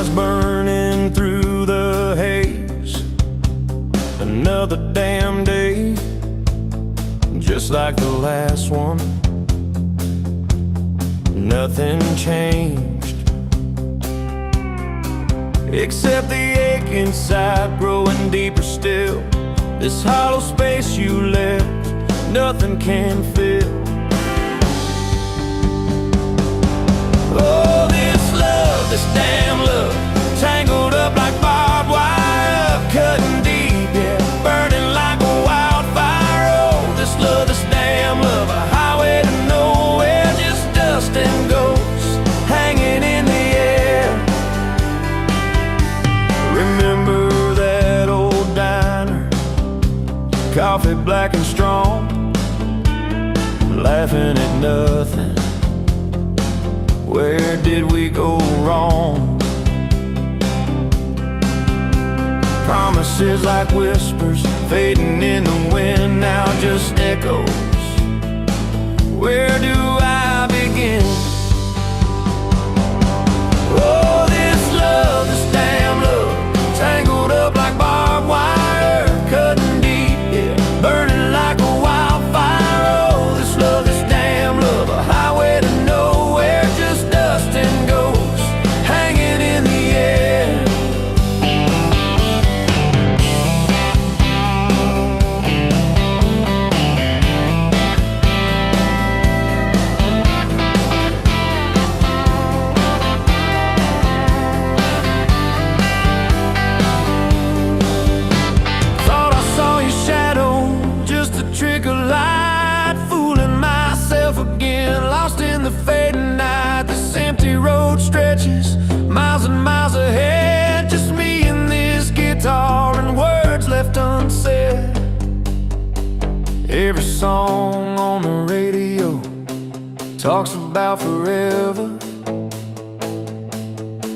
Fireflies burning through the haze. Another damn day, just like the last one. Nothing changed, except the ache inside growing deeper still. This hollow space you left, nothing can fill. Oh, this love, this damn love, tangled up like barbed wire, cutting deep, yeah, burning like a wildfire. Oh, this love, this damn love, a highway to nowhere, just dust and ghosts hanging in the air. Remember that old diner, coffee black and strong, laughing at nothing. Where did we go wrong? Promises like whispers fading in the wind, now just echoes. Where do I begin? Oh, this love, this damn love, tangled up like barbed wire, cutting deep, yeah, burning like a wildfire. Oh, this love, this damn love, a highway to nowhere, just dust and ghosts hanging in the air. Thought I saw your shadow, just a trick of light, fooling myself again, lost in the fading night. This empty road stretches miles and miles ahead, just me and this guitar and words left unsaid. Every song on the radio talks about forever,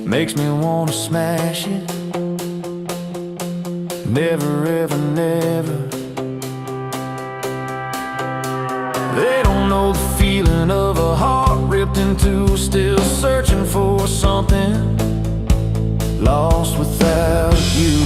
makes me wanna smash it. Never ever never. They don't know the feeling of a heart ripped in two, still searching for something, lost without you.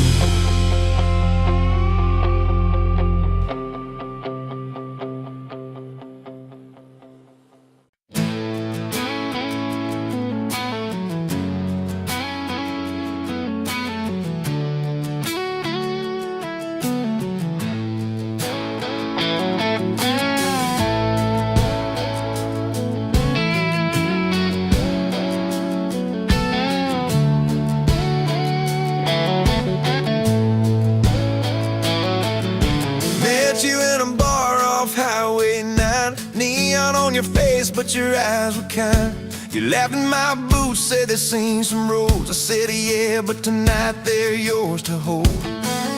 You in a bar off Highway 9, neon on your face, but your eyes were kind. You laughed in my boots, said they've seen some roads. I said yeah, but tonight they're yours to hold.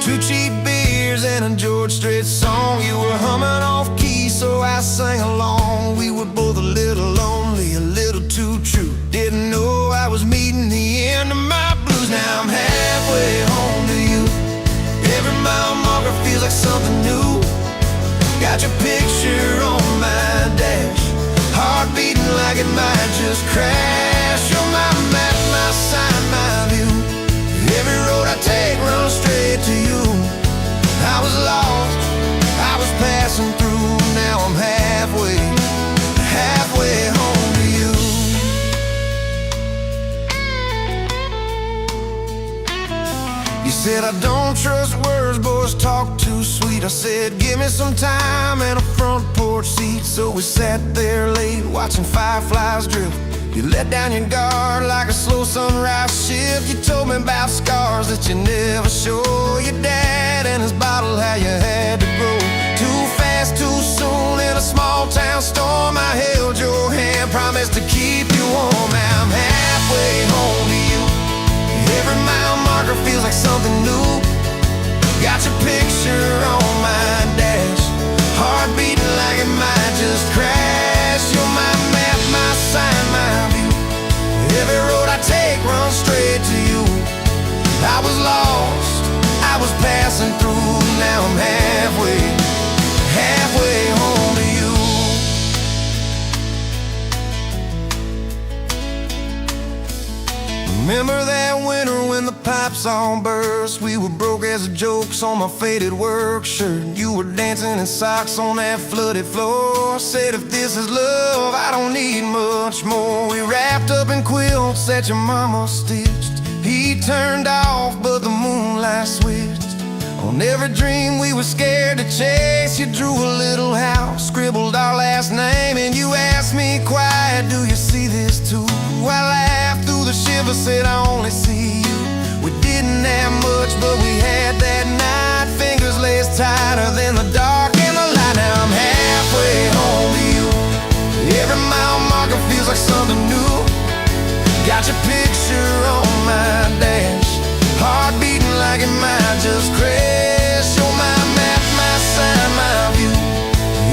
2 cheap beers and a George Strait song. You were humming off key, so I sang along. We were both a little lonely, a little too true. Didn't know I was meeting the end of my blues. Now I'm halfway home to you. Every mile marker feels like something new. Got your picture on my dash, heart beating like it might just crash. You're my map, my sign, my view. Every road I take runs straight to you. I was lost, I was passing through. Now I'm halfway, halfway home to you. You said I don't trust words, boys talk too sweet. I said give me some time and a front porch seat. So we sat there late watching fireflies drift. You let down your guard like a slow sunrise shift. You told me about scars that you never show. Your dad and his bottle, how you had to grow too fast, too soon in a small town storm. I held your hand, promised to keep you warm. Now I'm halfway home to you. Every mile marker feels like something new. Got your picture on my dash, heart beating like it might just crash. You're my map, my sign, my view. Every road I take runs straight to you. I was lost, I was passing through. Now I'm halfway, halfway home to you. Remember that winter when the pipes all burst? We were broke as the jokes on my faded work shirt. You were dancing in socks on that flooded floor. Said if this is love, I don't need much more. We wrapped up in quilts that your mama stitched. He turned off, but the moonlight switched. On every dream we were scared to chase, you drew a little house, scribbled our last name, and you asked me quiet, do you see this too? I laughed through the shiver, said I only see you. We didn't have much, but we had that night. Fingers laced tighter than the dark and the light. Now I'm halfway home to you. Every mile marker feels like something new. Got your picture on my dash, heart beating like it might just crash. You're my map, my sign, my view.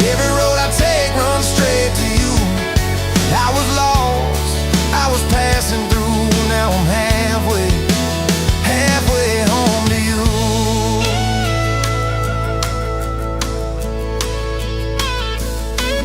Every road I take runs straight to you. I was lost, I was passing through. Now I'm halfway home to you.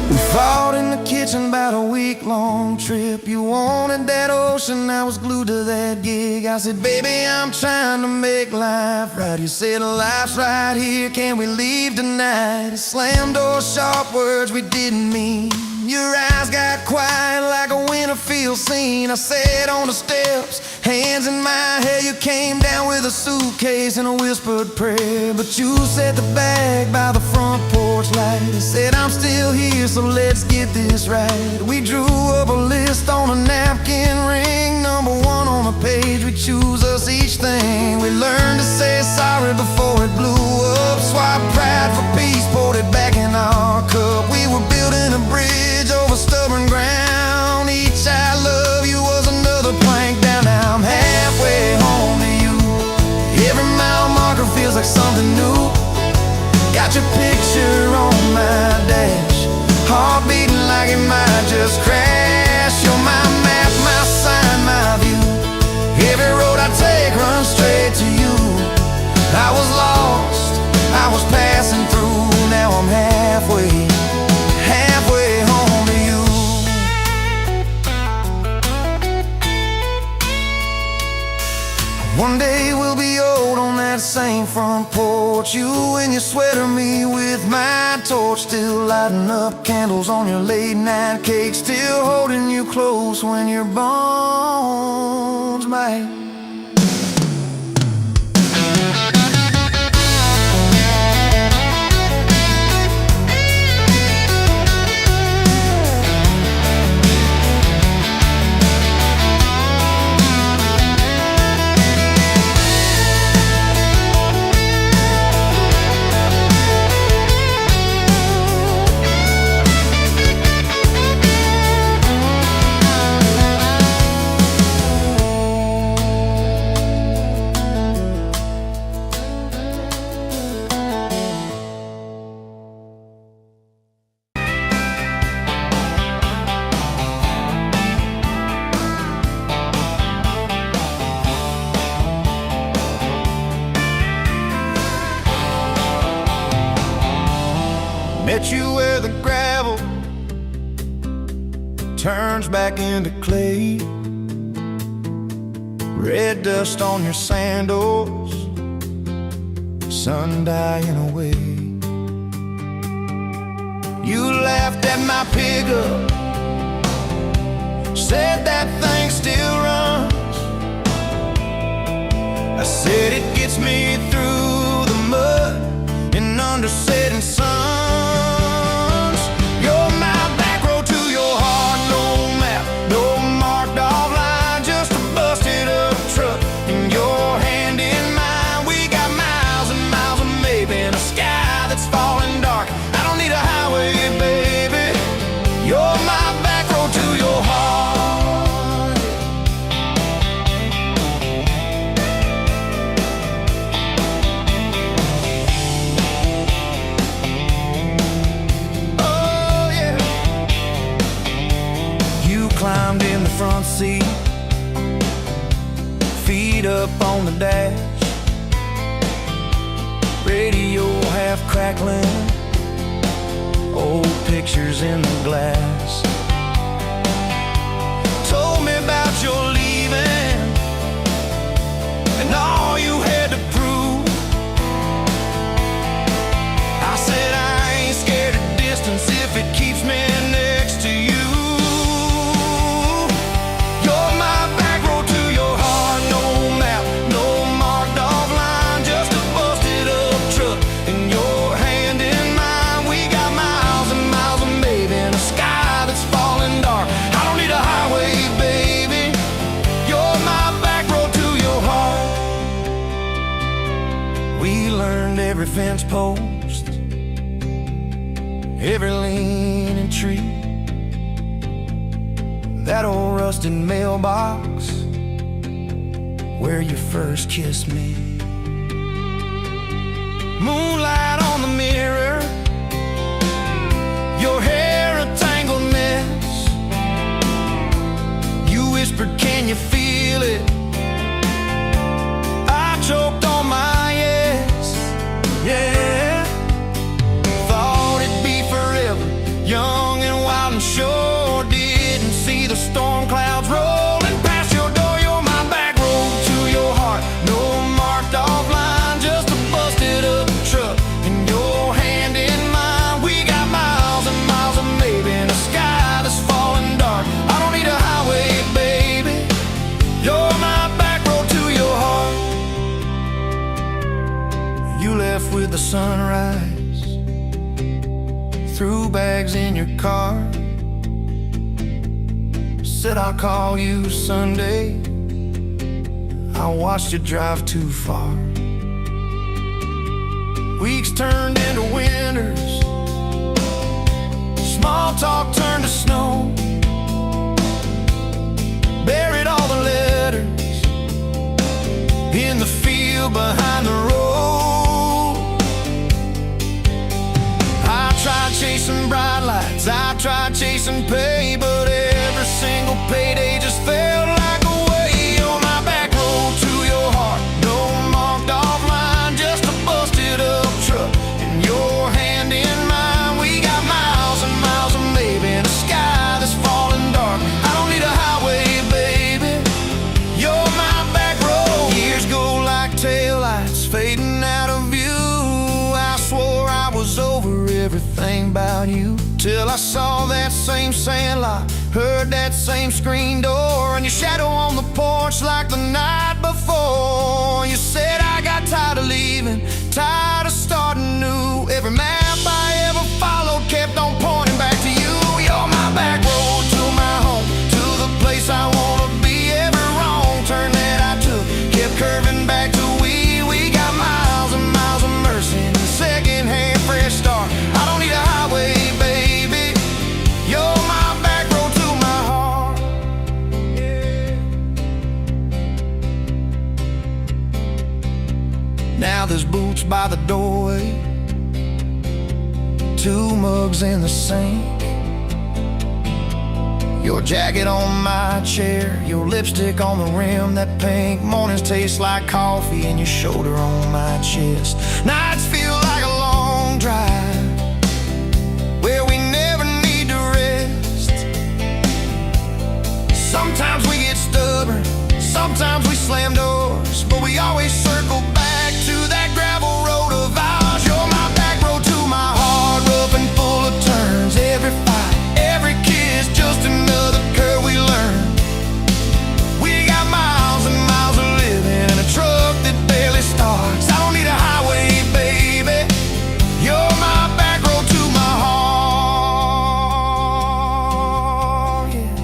We fought in the kitchen about a week-long trip. You wanted that ocean, I was glued to that gig. I said, baby, I'm trying to make life right. You said, life's right here, can we leave tonight? It slammed doors, sharp words we didn't mean. Your eyes got quiet like a winter field scene. I sat on the steps, hands in my hair. You came down with a suitcase and a whispered prayer. But you set the bag by the front porch light and said, I'm still here, so let's get this right. We drew up a list on a napkin ring, number one on the page. We choose us each thing. We learned to say sorry before it blew up. Swap pride for peace, poured it back in our cup. We were building a bridge over stubborn ground. Each I love you was another plank down. Now I'm halfway home to you. Every mile marker feels like something new. Got your picture on my dash, heart beating like it might just crash. You're my map, my sign, my view. Every road I take runs straight to you. I was lost, I was passing through. Now I'm halfway home to you. One day we'll be old on that same front porch. You in your sweater, me with my torch. Still lighting up candles on your late night cake. Still holding you close when your bones bite. Met you where the gravel turns back into clay. Red dust on your sandals, sun dying away. You laughed at my pickup, said that thing still runs. I said it gets me through the mud and under setting sun. Climbed in the front seat, feet up on the dash, radio half crackling, old pictures in the glass. Told me about your leaving, around every fence post, every leaning tree, that old rusted mailbox where you first kissed me. Moonlight on the mirror, your hair a tangled mess. You whispered, can you feel it? I choked on my yes, yeah. Thought it'd be forever, young and wild and sure. Didn't see the storm clouds rolling past your door. You're my back road to your heart, no marked off line, just a busted up truck and your hand in mine. We got miles and miles of maybe in a sky that's falling dark. I don't need a highway, baby, you're my back road to your heart. You left with the sunrise, threw bags in your car, said I'll call you Sunday. I watched you drive too far. Weeks turned into winters, small talk turned to snow. Buried all the letters in the field behind the road. I tried chasing bright lights, I tried chasing pay, but every single payday just felt like a way. On my back road to your heart, no marked off line, just a busted up truck and your hand in mine. We got miles and miles of maybe in a sky that's falling dark. I don't need a highway, baby, you're my back road. Years go like taillights fading out of view. I swore I was over everything about you, till I saw that same sandlot, heard that same screen door, and your shadow on the porch like the night before. You said I got tired of leaving, tired of starting new. Every map I ever followed kept on pointing back to you. You're my back road to my home, to the place I wanna be. Every wrong turn that I took kept curving back to we got miles and miles of mercy and a second-hand fresh start. I don't need a highway, baby, you're my back road to my heart, yeah. Now there's boots by the doorway, 2 mugs in the sink, your jacket on my chair, your lipstick on the rim, that pink. Mornings taste like coffee and your shoulder on my chest. Nights feel like a long drive where we never need to rest. Sometimes we get stubborn, sometimes we slam doors, but we always circle back to that gravel road of ours. You're my back road to my heart, rough and full of turns. Every fight, every kiss, just another curve we learn. We got miles and miles of living in a truck that barely starts. I don't need a highway, baby, you're my back road to my heart, yeah.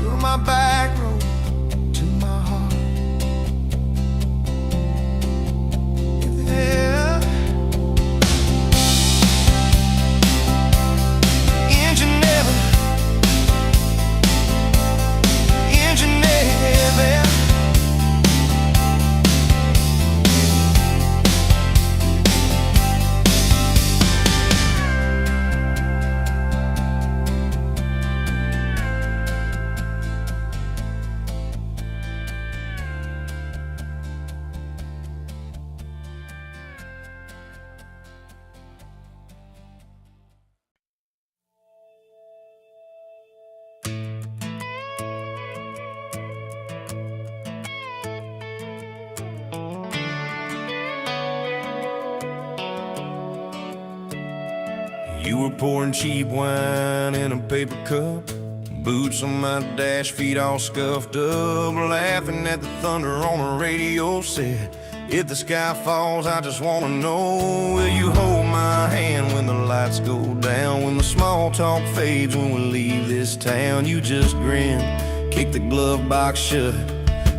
You're my back road to my heart, yeah. Engine never, engine never. You were pouring cheap wine in a paper cup, boots on my dash, feet all scuffed up, laughing at the thunder on the radio. Said, if the sky falls, I just wanna know, will you hold my hand when the lights go down, when the small talk fades, when we leave this town? You just grinned, kicked the glove box shut,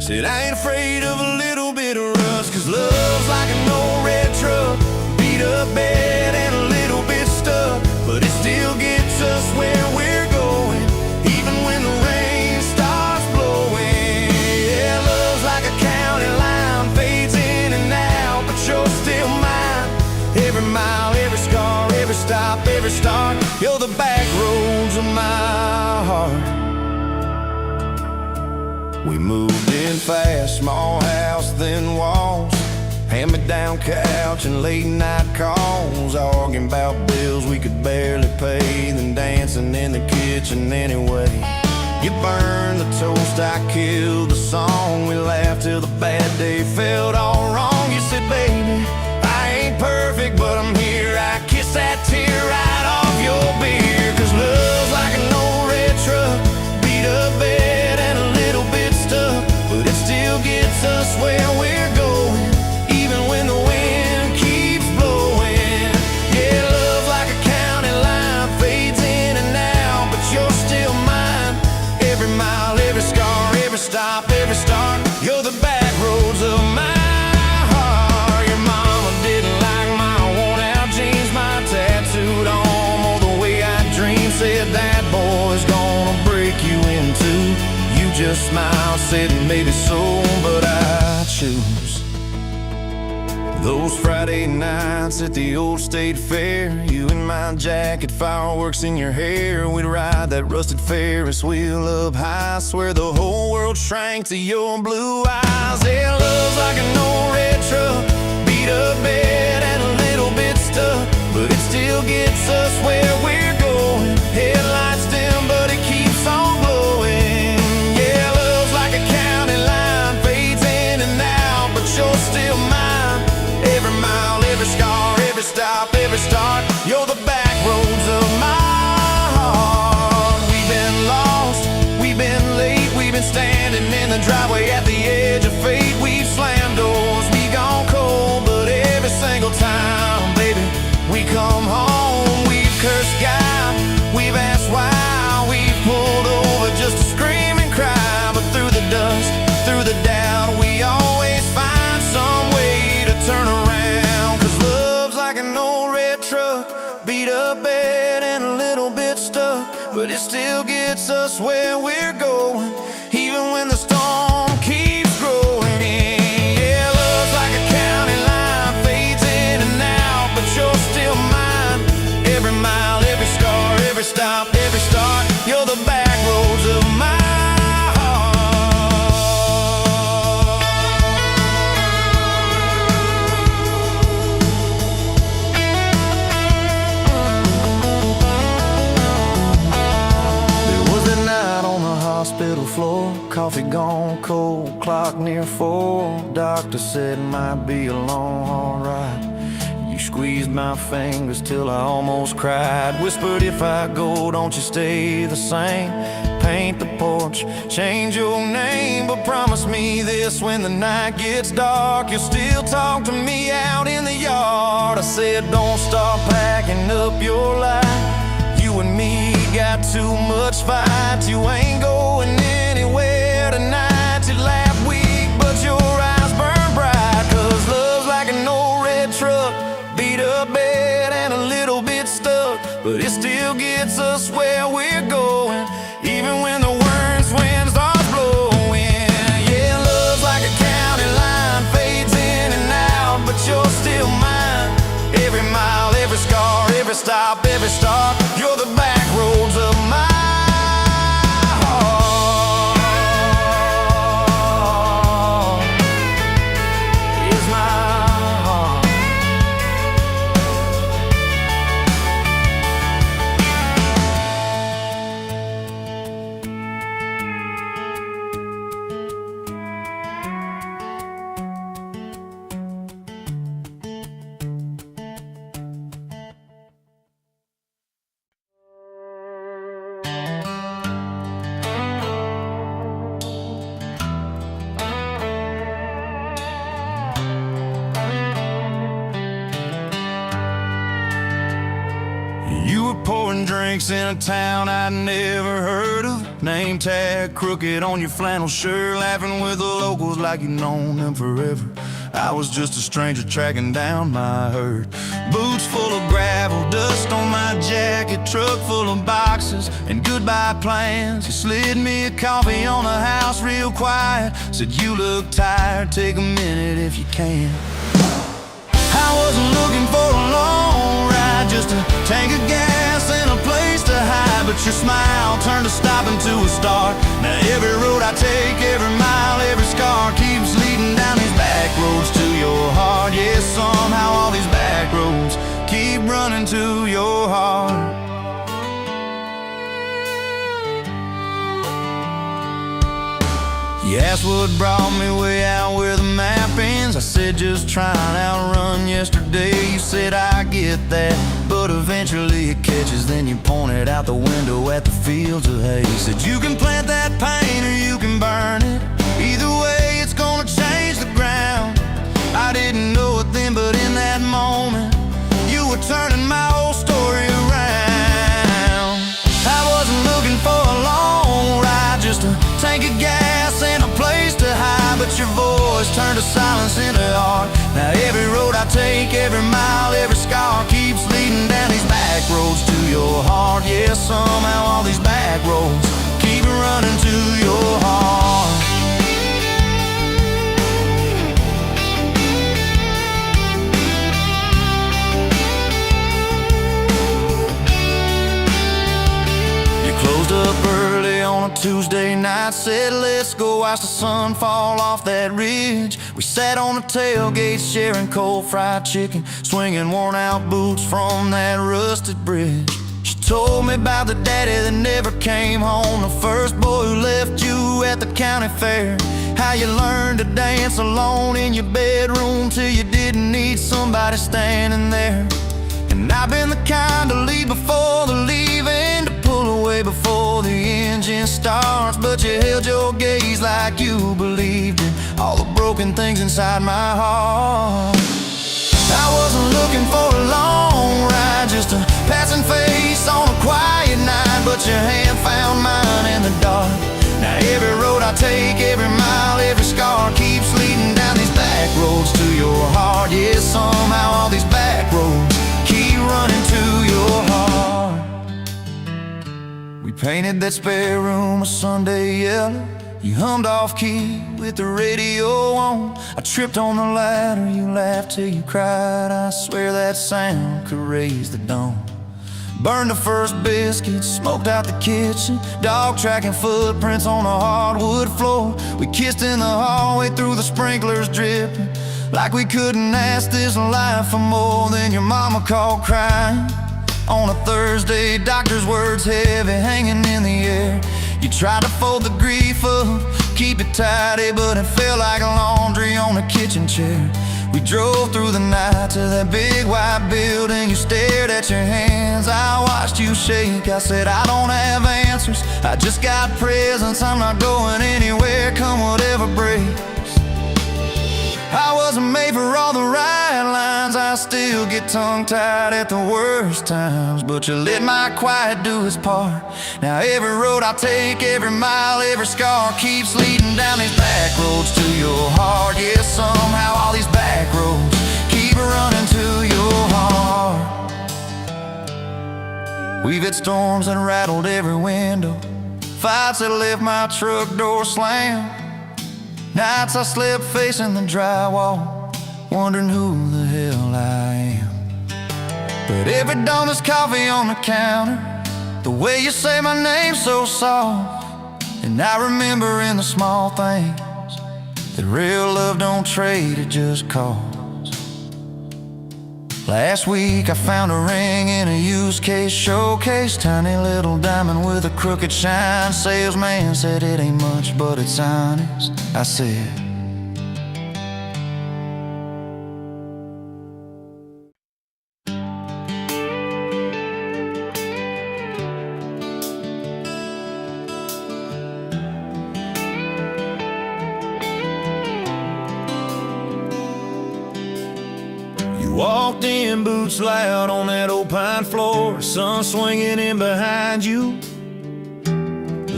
said, I ain't afraid of a little bit of rain. us. Cause love's like an old red truck, beat up bed and a little bit stuck, but it still gets us where we're going, even when the rain starts blowing. Yeah, love's like a county line, fades in and out, but you're still mine. Every mile, every scar, every stop, every start, you're the back roads of my heart. We moved in fast, small house, thin walls, hand-me-down couch and late-night calls, arguing about bills we could barely pay, then dancing in the kitchen anyway. You burned the toast, I killed the song, we laughed till the bad day felt all wrong. You said, baby, I ain't perfect, but I'm here. I kiss that tear right off your beer. Cause love's like an old red truck, beat up bed and a little bit stuck, but it still gets us where we're going, even when the wind keeps blowing. Yeah, love's like a county line, fades in and out, but you're still mine. Every mile, every scar, every stop, every start, you're the back roads of my heart. Your mama didn't like my worn-out jeans, my tattooed arm, or the way I dream. Said that boy's gonna break you in two. You just smiled, said maybe so, but I choose those Friday nights at the old state fair. You in my jacket, fireworks in your hair. We'd ride that rusted Ferris wheel up high. Swear the whole world shrank to your blue eyes. Yeah, love's like an old red truck, beat up bed and a little bit stuck, but it still gets us where we're going. Headlights dim, but it keeps on blowing. Yeah, love's like a county line, fades in and out, but you're still mine. Every mile, every scar, every stop, every start, you're the back roads of my heart. We've been lost, we've been late, we've been standing in the driveway at the edge of fate. We've slammed doors, we gone cold, but every single time, baby, we come home. We've cursed God, we've asked why, we've pulled over just to scream and cry, but through the dust, through the doubt, we always find some way to turn around. Cause love's like an old red truck, beat up bed and a little bit stuck, but it still gets us where we're going, even when the storm keeps growing. Yeah, love's like a county line, fades in and out, but you're still mine. Every mile, every scar, every stop, every start, you're the back roads of my heart. Hospital floor, coffee gone cold, clock near 4. Doctor said it might be a long, hard ride. You squeezed my fingers till I almost cried. Whispered, if I go, don't you stay the same. Paint the porch, change your name, but promise me this: when the night gets dark, you'll still talk to me out in the yard. I said, don't start packing up your life. You and me got too much fight. You ain't going anywhere tonight. You laugh weak, but your eyes burn bright. Cause love's like an old red truck, beat up bed and a little bit stuck, but it still gets us where we're going, even when the worst wind starts blowing. Yeah, love's like a county line, fades in and out, but you're still mine. Every mile, every scar, every stop, every start, you're the back roads of my heart. Is my heart. Pouring drinks in a town I'd never heard of. Name tag crooked on your flannel shirt, laughing with the locals like you've known them forever. I was just a stranger tracking down my herd. Boots full of gravel, dust on my jacket, truck full of boxes and goodbye plans. You slid me a coffee on the house real quiet, said you look tired, take a minute if you can. I wasn't looking for a long ride, just a tank of gas and a place to hide. But your smile turned a stop into a start. Now every road I take, every mile, every scar keeps leading down these back roads to your heart. Yeah, somehow all these back roads keep running to your heart. You asked what brought me way out where the map ends. I said just trying to outrun yesterday. You said I get that, but eventually it catches. Then you pointed out the window at the fields of hay. You said you can plant that pain or you can burn it. Either way it's gonna change the ground. I didn't know it then, but in that moment you were turning my whole story around. I wasn't looking for a long ride, just a tank of gas and a place to hide. But your voice turned a silence into art. Now every road I take, every mile, every scar keeps leading down these back roads to your heart. Yeah, somehow all these back roads keep running to your heart. Closed up early on a Tuesday night, said let's go watch the sun fall off that ridge. We sat on the tailgate sharing cold fried chicken, swinging worn out boots from that rusted bridge. She told me about the daddy that never came home, the first boy who left you at the county fair. How you learned to dance alone in your bedroom till you didn't need somebody standing there. And I've been the kind to leave before the leaving, to pull away before the engine starts. But you held your gaze like you believed in all the broken things inside my heart. I wasn't looking for a long ride, just a passing face on a quiet night. But your hand found mine in the dark. Now every road I take, every mile, every scar keeps leading down these back roads to your heart. Yeah, somehow all these back roads keep running to your heart. We painted that spare room a Sunday yellow. You hummed off key with the radio on. I tripped on the ladder, you laughed till you cried. I swear that sound could raise the dawn. Burned the first biscuit, smoked out the kitchen, dog tracking footprints on the hardwood floor. We kissed in the hallway through the sprinklers dripping, like we couldn't ask this life for more. Than your mama called crying on a Thursday, doctor's words heavy hanging in the air. You tried to fold the grief up, keep it tidy, but it felt like laundry on a kitchen chair. We drove through the night to that big white building. You stared at your hands, I watched you shake. I said I don't have answers, I just got presents. I'm not going anywhere, come whatever breaks. I wasn't made for all the right lines, I still get tongue-tied at the worst times. But you let my quiet do its part. Now every road I take, every mile, every scar keeps leading down these back roads to your heart. Yeah, somehow all these back roads keep running to your heart. We've had storms that rattled every window, fights that left my truck door slammed. Nights I slept facing the drywall, wondering who the hell I am. But every dawn there's coffee on the counter, the way you say my name so soft. And I remember in the small things that real love don't trade, it just costs. Last week I found a ring in a used case showcase, tiny little diamond with a crooked shine. Salesman said it ain't much, but it's honest. I said, walked in, boots loud on that old pine floor, sun swinging in behind you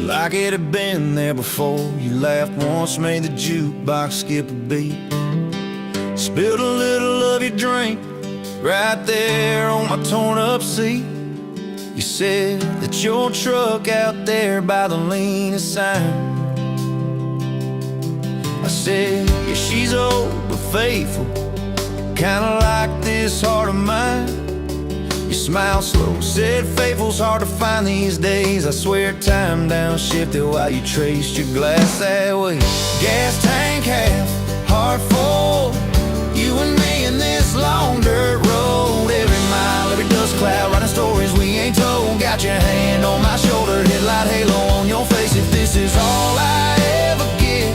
like it had been there before. You laughed once, made the jukebox skip a beat. Spilled a little of your drink right there on my torn up seat. You said that your truck out there by the lean sign. I said, yeah, she's old but faithful, kinda like this heart of mine. You smiled slow, said faithful's hard to find these days. I swear time downshifted while you traced your glass that way. Gas tank half, heart full, you and me in this long dirt road. Every mile, every dust cloud, writing stories we ain't told. Got your hand on my shoulder, headlight halo on your face. If this is all I ever get,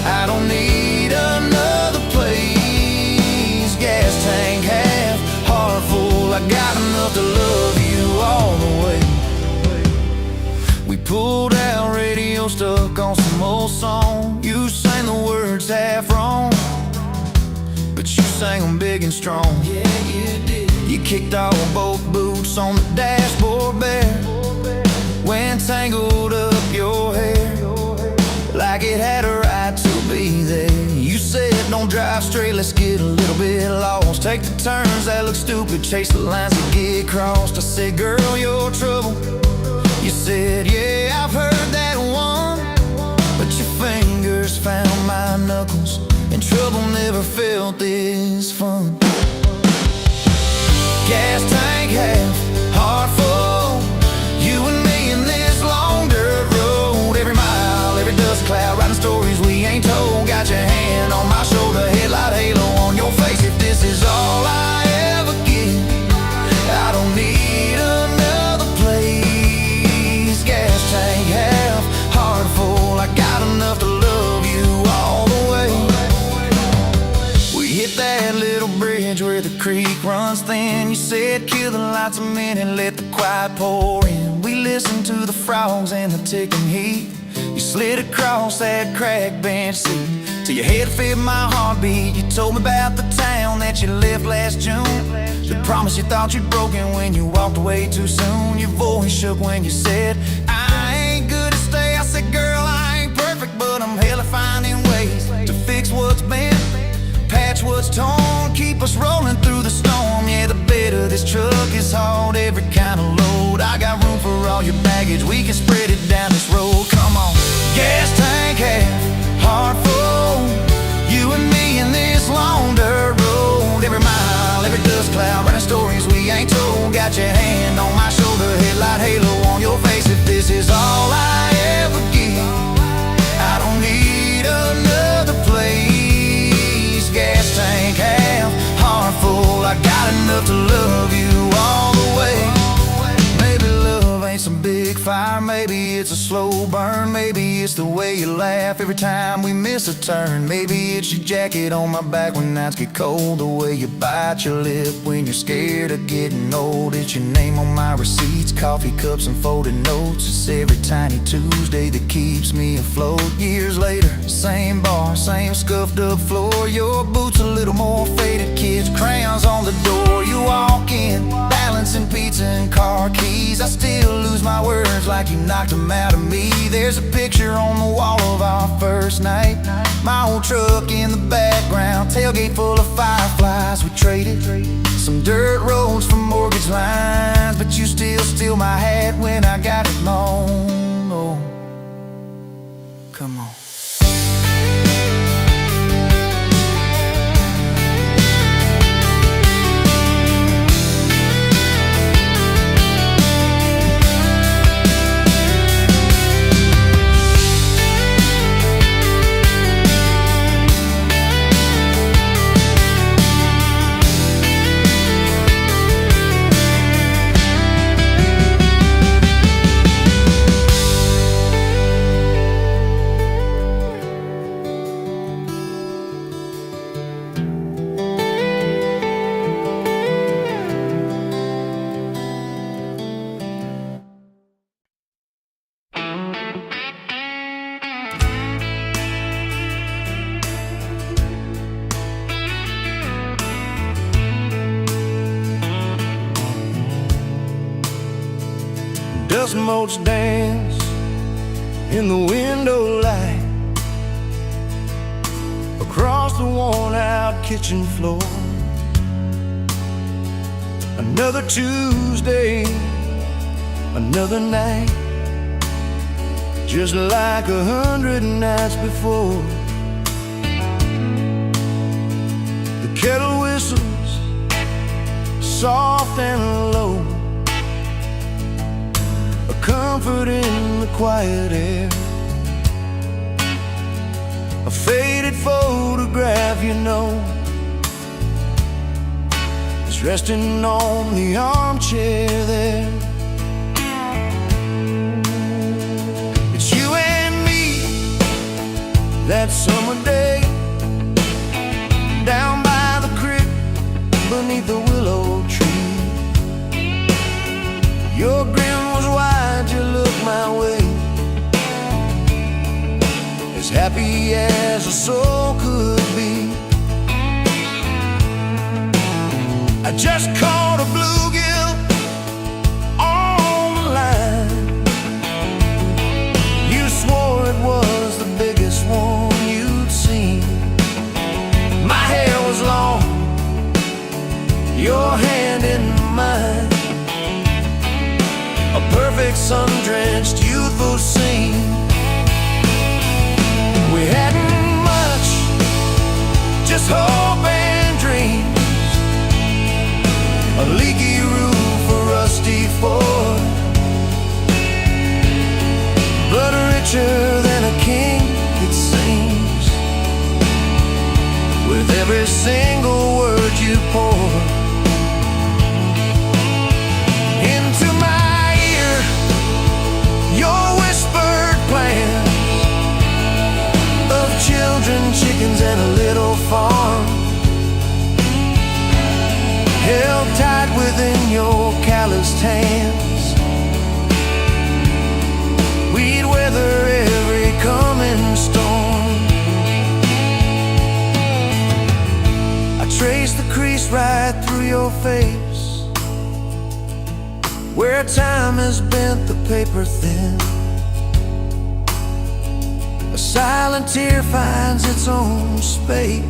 I don't need another place. Gas tank half, heart full, I got enough to love you all the way. We pulled out, radio stuck on some old song. You sang the words half wrong, but you sang them big and strong. Yeah, you did. You kicked off both boots on the dashboard bare, went tangled up your hair like it had a right to be there. You said don't drive straight, let's get a little bit lost. Take the turns that look stupid, chase the lines that get crossed. I said, girl, you're trouble. You said, yeah, I've heard that one, but your fingers found my knuckles, and trouble never felt this fun. Gas tank half, heart full, you and me in this long dirt road. Every mile, every dust cloud, writing stories we ain't told. Got your hand on my shoulder, headlight halo on your face. If this is all I ever get, I don't need another place. Gas tank half, heart full, I got enough to love you all the way. We hit that little bridge where the creek runs thin. You said kill the lights a minute, let the quiet pour in. We listened to the frogs and the ticking heat. You slid across that cracked bench seat till your head fit my heartbeat. You told me about the town that you left last June, the promise you thought you'd broken when you walked away too soon. Your voice shook when you said, I ain't good to stay. I said, girl, I ain't perfect, but I'm hella finding ways to fix what's bent, patch what's torn, keep us rolling through the storm. Yeah, the bed of this truck is hauled every kind of load. I got room for all your baggage, we can spread it down this road. Come on. Gas tank half, heart full, you and me in this long dirt road. Every mile, every dust cloud, writing stories we ain't told. Got your hand on my shoulder, headlight halo on your face. If this is all I ever get, I don't need another place. Gas tank half, heart full, I got enough to love you all the way. Maybe love ain't some big fire, maybe it's a slow burn. Maybe it's the way you laugh every time we miss a turn. Maybe it's your jacket on my back when nights get cold, the way you bite your lip when you're scared of getting old. It's your name on my receipts, coffee cups and folded notes. It's every tiny Tuesday that keeps me afloat. Years later, same bar, same scuffed up floor. Your boots a little more faded, kids' crayons on the door. You walk in, balancing pizza and car keys. I still lose my words like you knocked them out of me. There's a picture on the wall of our first night, my old truck in the background, tailgate full of fireflies. We traded some dirt roads for mortgage lines, but you still steal my hat when I got it loaned. Oh, come on. Dust motes dance in the window light across the worn-out kitchen floor. Another Tuesday, another night, just like 100 nights before. The kettle whistles, soft and low, a comfort in the quiet air. A faded photograph, you know, is resting on the armchair there. It's you and me, that summer day, down by the creek, beneath the willow tree. Your grin was wide, you looked my way, as happy as a soul could be. I just caught a bluegill on the line. You swore it was the biggest one you'd seen. My hair was long, your hand in mine, a perfect sun-drenched youthful scene. We hadn't much, just hope and dreams, a leaky roof, a rusty Ford, but richer than a king, it seems, with every single word you pour into my ear. Your whispered plans of children, chickens, and a little farm, held tight within your calloused hands. We'd weather every coming storm. I traced the crease right through your face, where time has bent the paper thin. A silent tear finds its own space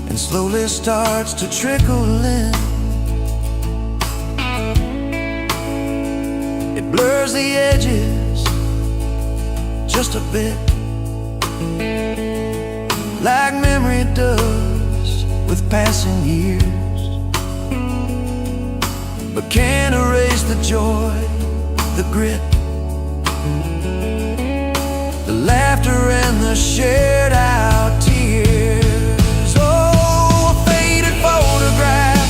and slowly starts to trickle in. It blurs the edges just a bit, like memory does with passing years, but can't erase the joy, the grit, the laughter and the shared out tears. Oh, a faded photograph,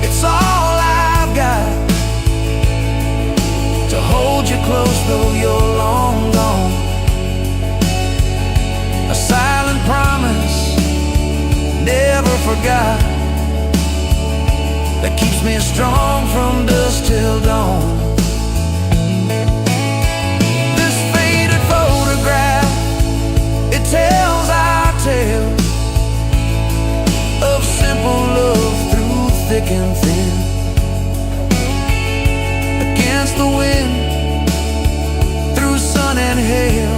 it's all I've got to hold you close though you're long gone. A silent promise, never forgot, that keeps me strong from dusk till dawn. Tells our tale of simple love through thick and thin. Against the wind, through sun and hail,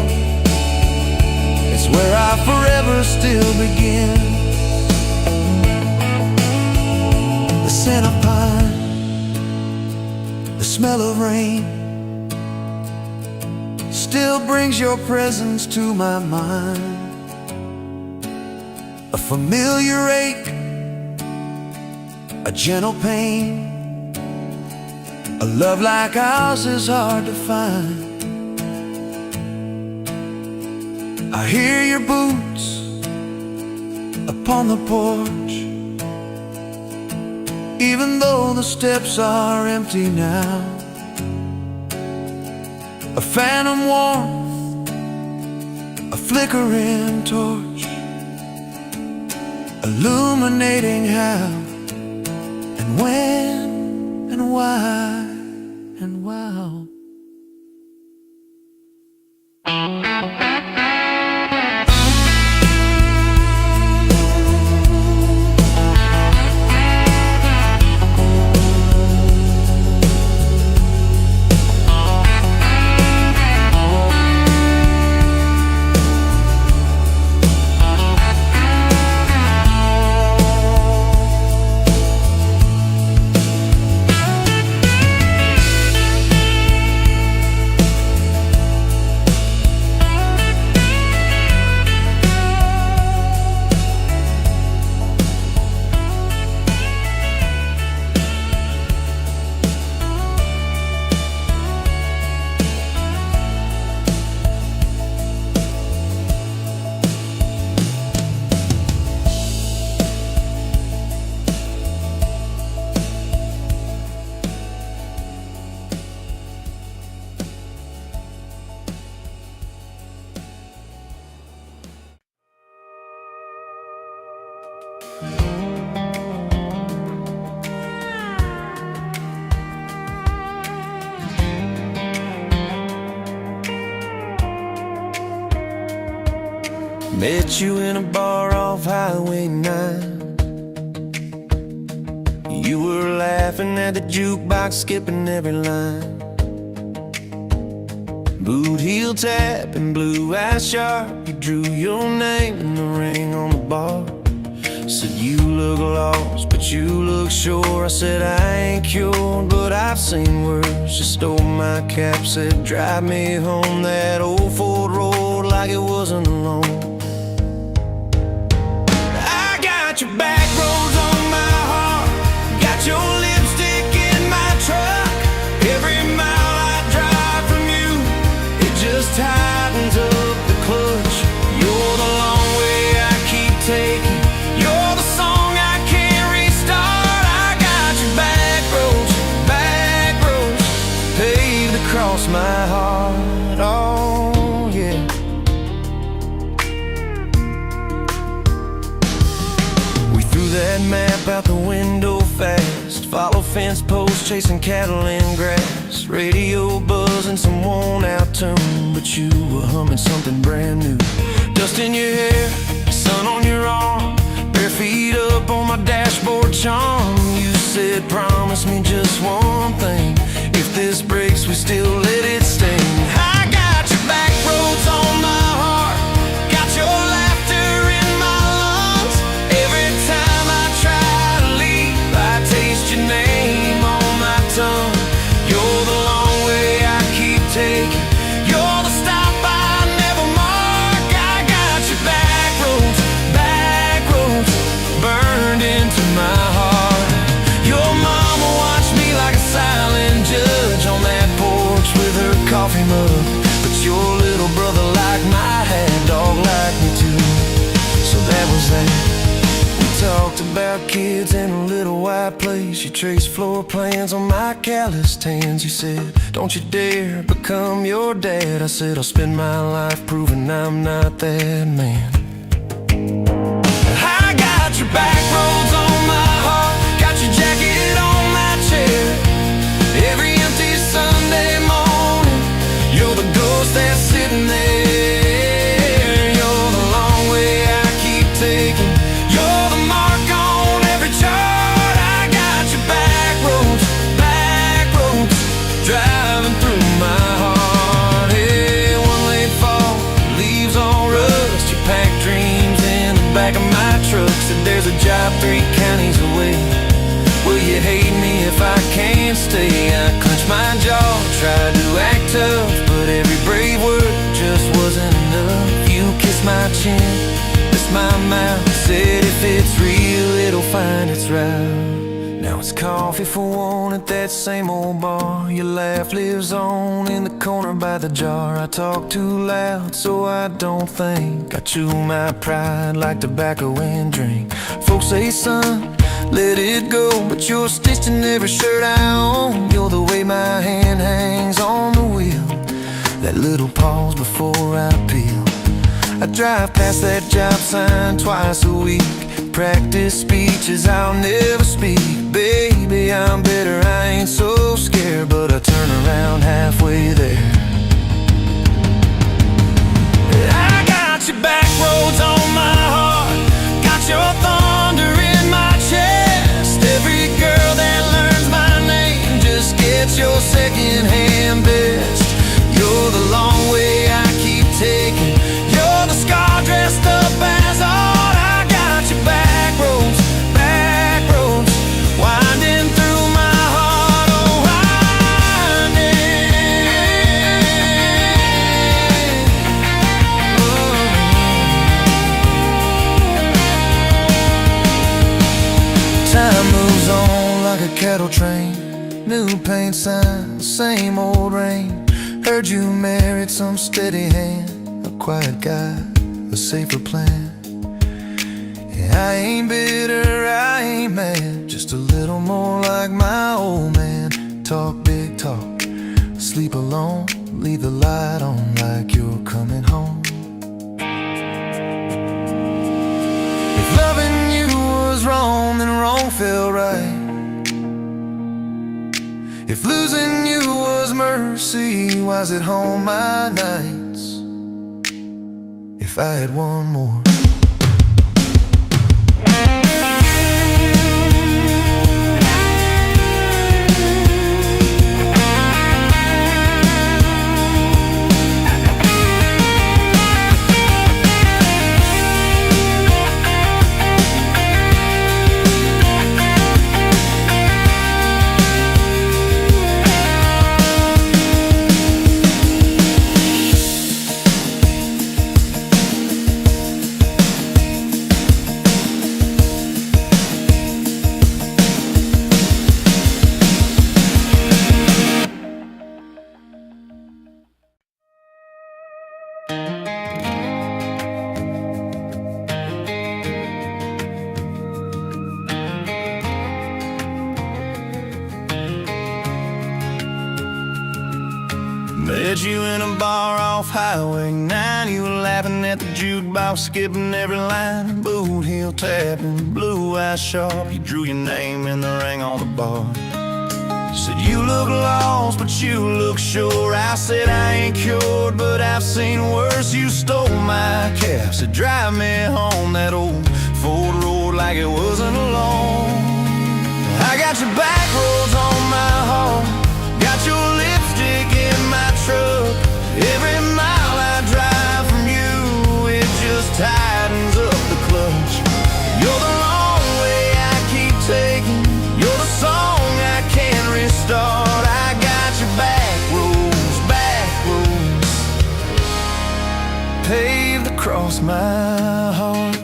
it's where I forever still begin. The scent of pine, the smell of rain, still brings your presence to my mind. A familiar ache, a gentle pain, a love like ours is hard to find. I hear your boots upon the porch, even though the steps are empty now. A phantom warmth, a flickering torch, illuminating how and when and why and wow. Met you in a bar off Highway 9. You were laughing at the jukebox, skipping every line. Boot heel tap and blue eyes sharp. You drew your name in the ring on the bar. Said you look lost, but you look sure. I said I ain't cured, but I've seen worse. You stole my cap, said drive me home that old Ford road like it wasn't alone. I got your back roads on my heart, got your lipstick in my truck. Every mile I drive from you, it just tightens up the clutch. You're the long way I keep taking, you're the song I can't restart. I got your back roads paved across my heart. Oh yeah. We threw that map out the window fast, follow fence posts, chasing cattle in grass. Radio buzzing some worn out tune, but you were humming something brand new. Dust in your hair, sun on your arm, bare feet up on my dashboard charm. You said promise me just one thing, if this breaks we still let it sting. I got your back roads on my heart, got your laughter in my lungs. Every time I try to leave, I taste your name on my tongue. You're the long way I keep taking, you're the stop I never mark. I got your back roads burned into my heart. Your mama watched me like a silent judge on that porch with her coffee mug, but your little brother liked my hat, dog liked me too. So that was that. We talked about kids in a little white place. You traced floor plans on my calloused hands. You said, don't you dare become your dad. I said, I'll spend my life proving I'm not that man. I got your back roads on my heart, got your jacket on my chair. Every empty Sunday morning, you're the ghost that's sitting there. You're the long way I keep taking, you're the mark on every chart. I got your back roads driving through my heart. Hey, one late fall, leaves all rust. You pack dreams in the back of my truck. Said there's a job 3 counties away. Will you hate me if I can't stay? I clenched my jaw, tried to act tough, but every brave word just wasn't enough. You kissed my chin, kissed my mouth, said if it's real, it'll find its route. Now it's coffee for one at that same old bar. Your laugh lives on in the corner by the jar. I talk too loud, so I don't think. I chew my pride like tobacco and drink. Folks say, son, let it go, but you're stitched in every shirt I own. You're the way my hand hangs on the wheel, that little pause before I peel. I drive past that job sign twice a week, practice speeches I'll never speak. Baby, I'm better, I ain't so scared, but I turn around halfway there. I got your back roads on my heart, got your thunder in my chest. Every girl that learns my name just gets your second-hand best. You're the long way I keep taking, you're the scar dressed up as art. I got your back roads winding through my heart. Oh, winding. Oh. Time moves on like a cattle train, new paint sign, same old rain. Heard you married some steady hand, a quiet guy, a safer plan. Yeah, I ain't bitter, I ain't mad, just a little more like my old man. Talk big talk, sleep alone, leave the light on like you're coming home. If loving you was wrong, then wrong felt right. If losing you was mercy, why's it home my nights? If if I had one more. Met you in a bar off Highway 9. You were laughing at the jukebox, skipping every line. Boot heel tapping, blue eyes sharp. You drew your name in the ring on the bar. You said you look lost, but you look sure. I said I ain't cured, but I've seen worse. You stole my cab, said drive me home. That old Ford road like it wasn't alone. I got your back roads on my heart, got your lipstick in my truck. Every mile I drive from you, it just tightens up the clutch. You're the long way I keep taking, you're the song I can't restart. I got your back roads paved across my heart.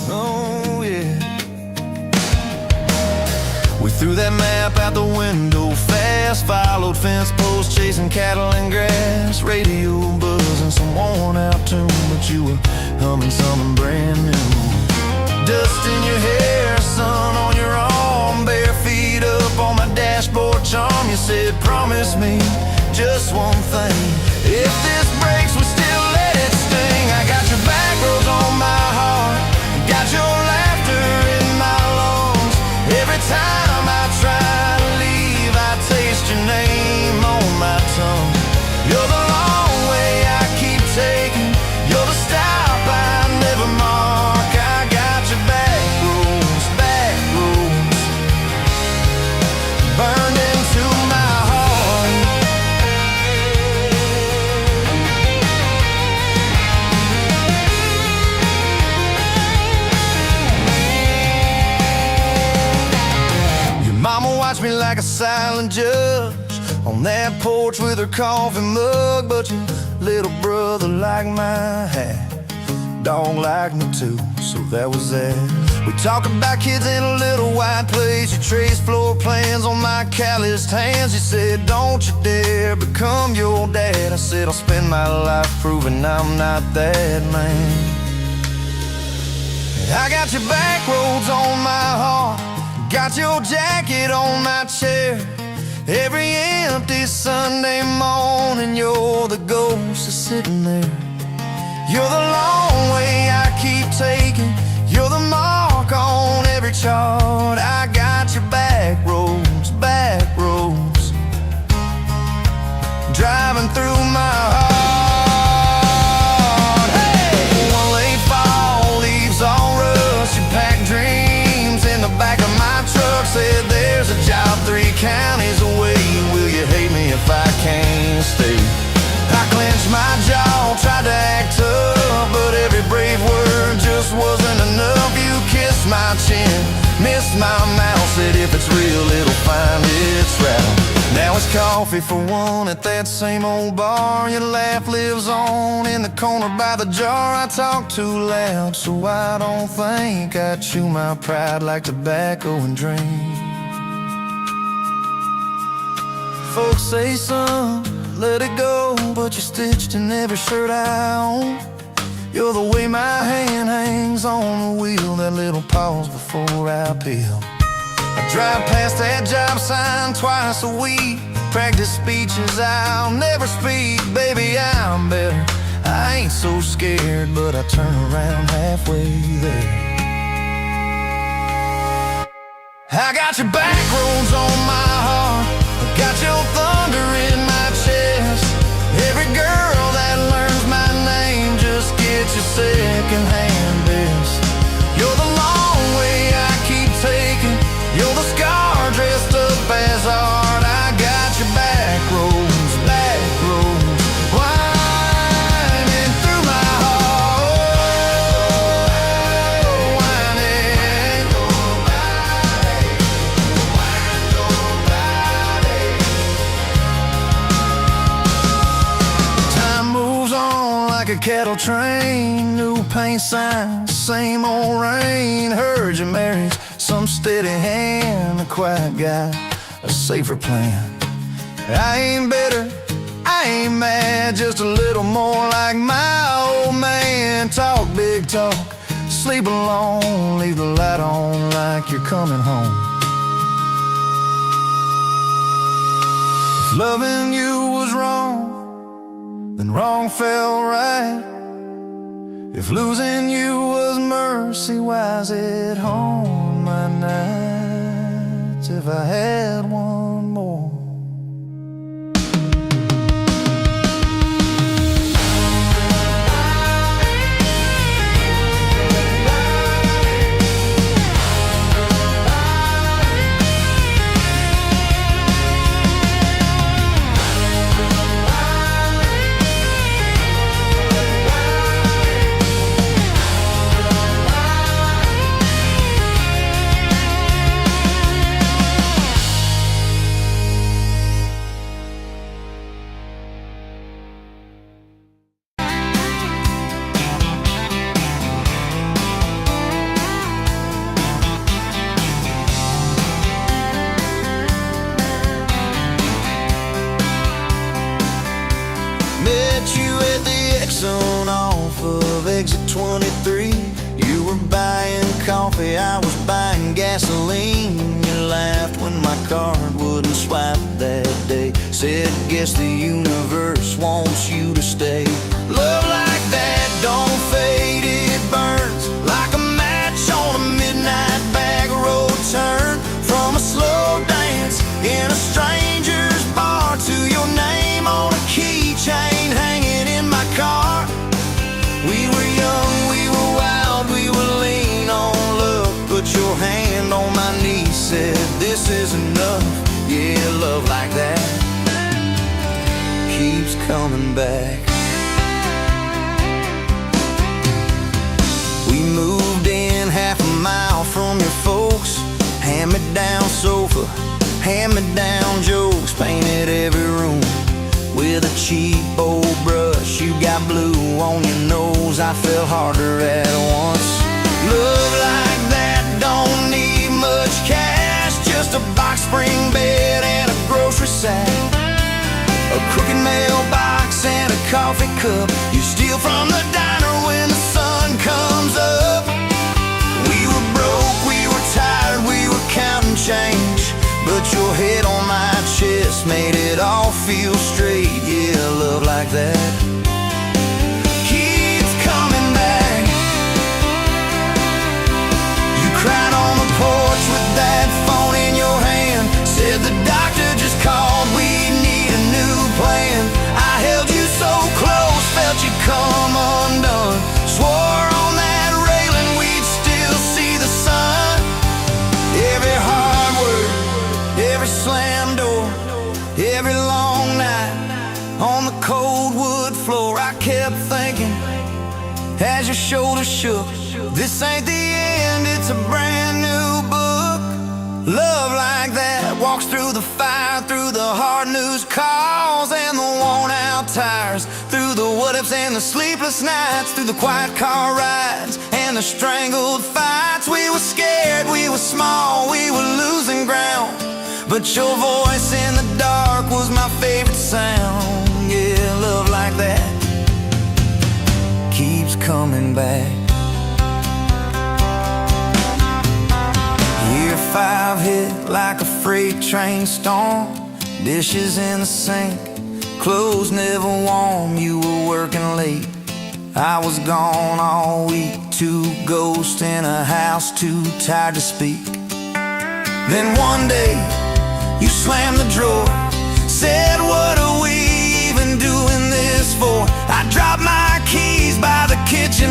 Oh yeah. We threw that map out the window fast, followed fence posts, chasing cattle and grass. Radio buzzing some worn out tune, but you were humming something brand new. Dust in your hair, sun on your arm, bare feet up on my dashboard charm. You said promise me just one thing, if this breaks we still let it sting. I got your back roads on my heart, got your laughter in my lungs. Every time I try to leave, I taste your name on my tongue. You're the long way I keep taking, you're the stop I never mark. I got your back roads burned into my heart. Your mama watched me like a silent judge on that porch with her coffee mug, but your little brother liked my hat, dog liked me too, so that was that. We talk about kids in a little white place. You traced floor plans on my calloused hands. You said don't you dare become your dad. I said I'll spend my life proving I'm not that man. I got your back roads on my heart, got your jacket on my chair. Every empty Sunday morning, you're the ghost that's sitting there. You're the long way I keep taking, you're the mark on every chart. I got your back roads driving through my heart. Hey! One late fall, leaves all rust. You packed dreams in the back of my truck. Said there's a job 3 counties away. Will you hate me if I can't stay? I clenched my jaw, tried to act tough, but every brave word just wasn't enough. You kissed my chin, missed my mouth, said if it's real it'll find its route. Now it's coffee for one at that same old bar. Your laugh lives on in the corner by the jar. I talk too loud, so I don't think I chew my pride like tobacco and drink. Folks say, son, let it go, but you're stitched in every shirt I own. You're the way my hand hangs on the wheel, that little pause before I peel. I drive past that job sign twice a week, practice speeches I'll never speak. Baby, I'm better, I ain't so scared, but I turn around halfway there. I got your back roads on my heart, got your thunder in my chest. Every girl that learns my name just get you secondhand best. You're the long way I keep taking. You're the scar dressed up as art. I got your back roads, winding through my heart. Winding. Time moves on like a cattle train. New paint signs, same old rain. Heard you married some steady hand, a quiet guy, a safer plan. I ain't bitter, I ain't mad, just a little more like my old man. Talk big talk, sleep alone, leave the light on like you're coming home. If loving you was wrong, then wrong felt right. If losing you was mercy, why's it haunt my nights? If I had one more. Met you at the Exxon off of exit 23. You were buying coffee, I was buying gasoline. You laughed when my card wouldn't swipe that day. Said, guess the universe wants you to stay. Love like that don't fade, it burns like a match on a midnight back road turn. From a slow dance in a stranger's bar to your name on a keychain hanging in my car. We were young, we were wild, we were lean on love. Put your hand on my knee, said this is enough. Yeah, love like that keeps coming back. We moved in half a mile from your folks. Hand-me-down sofa, hand-me-down jokes. Painted every room with a cheap old brush. You got blue on your nose, I fell harder at once. Love like that don't need much cash, just a box spring bed and a grocery sack, a crooked mailbox and a coffee cup. You steal from the diner when the sun comes up. We were broke, we were tired, we were counting change, but your head on my chest made it all feel straight. Yeah, love like that keeps coming back. You cried on the porch with that phone in your hand. Said the doctor just called, we need a new plan. I held you so close, felt you come undone. Swore on that railing we'd still see the sun. Every hard word, every slam door, every long night on the cold wood floor, I kept thinking as your shoulders shook, this ain't the end, it's a brand new book. Love like that walks through the fire, through the hard news calls and the worn out tires, through the what ifs and the sleepless nights, through the quiet car rides and the strangled fights. We were scared, we were small, we were losing ground, but your voice in the dark was my favorite sound. Yeah, love like that keeps coming back. Year 5 hit like a freight train storm. Dishes in the sink, clothes never warm. You were working late, I was gone all week. 2 ghosts in a house, too tired to speak. Then one day you slammed the drawer, said, what are we even doing this for? I dropped my keys by the kitchen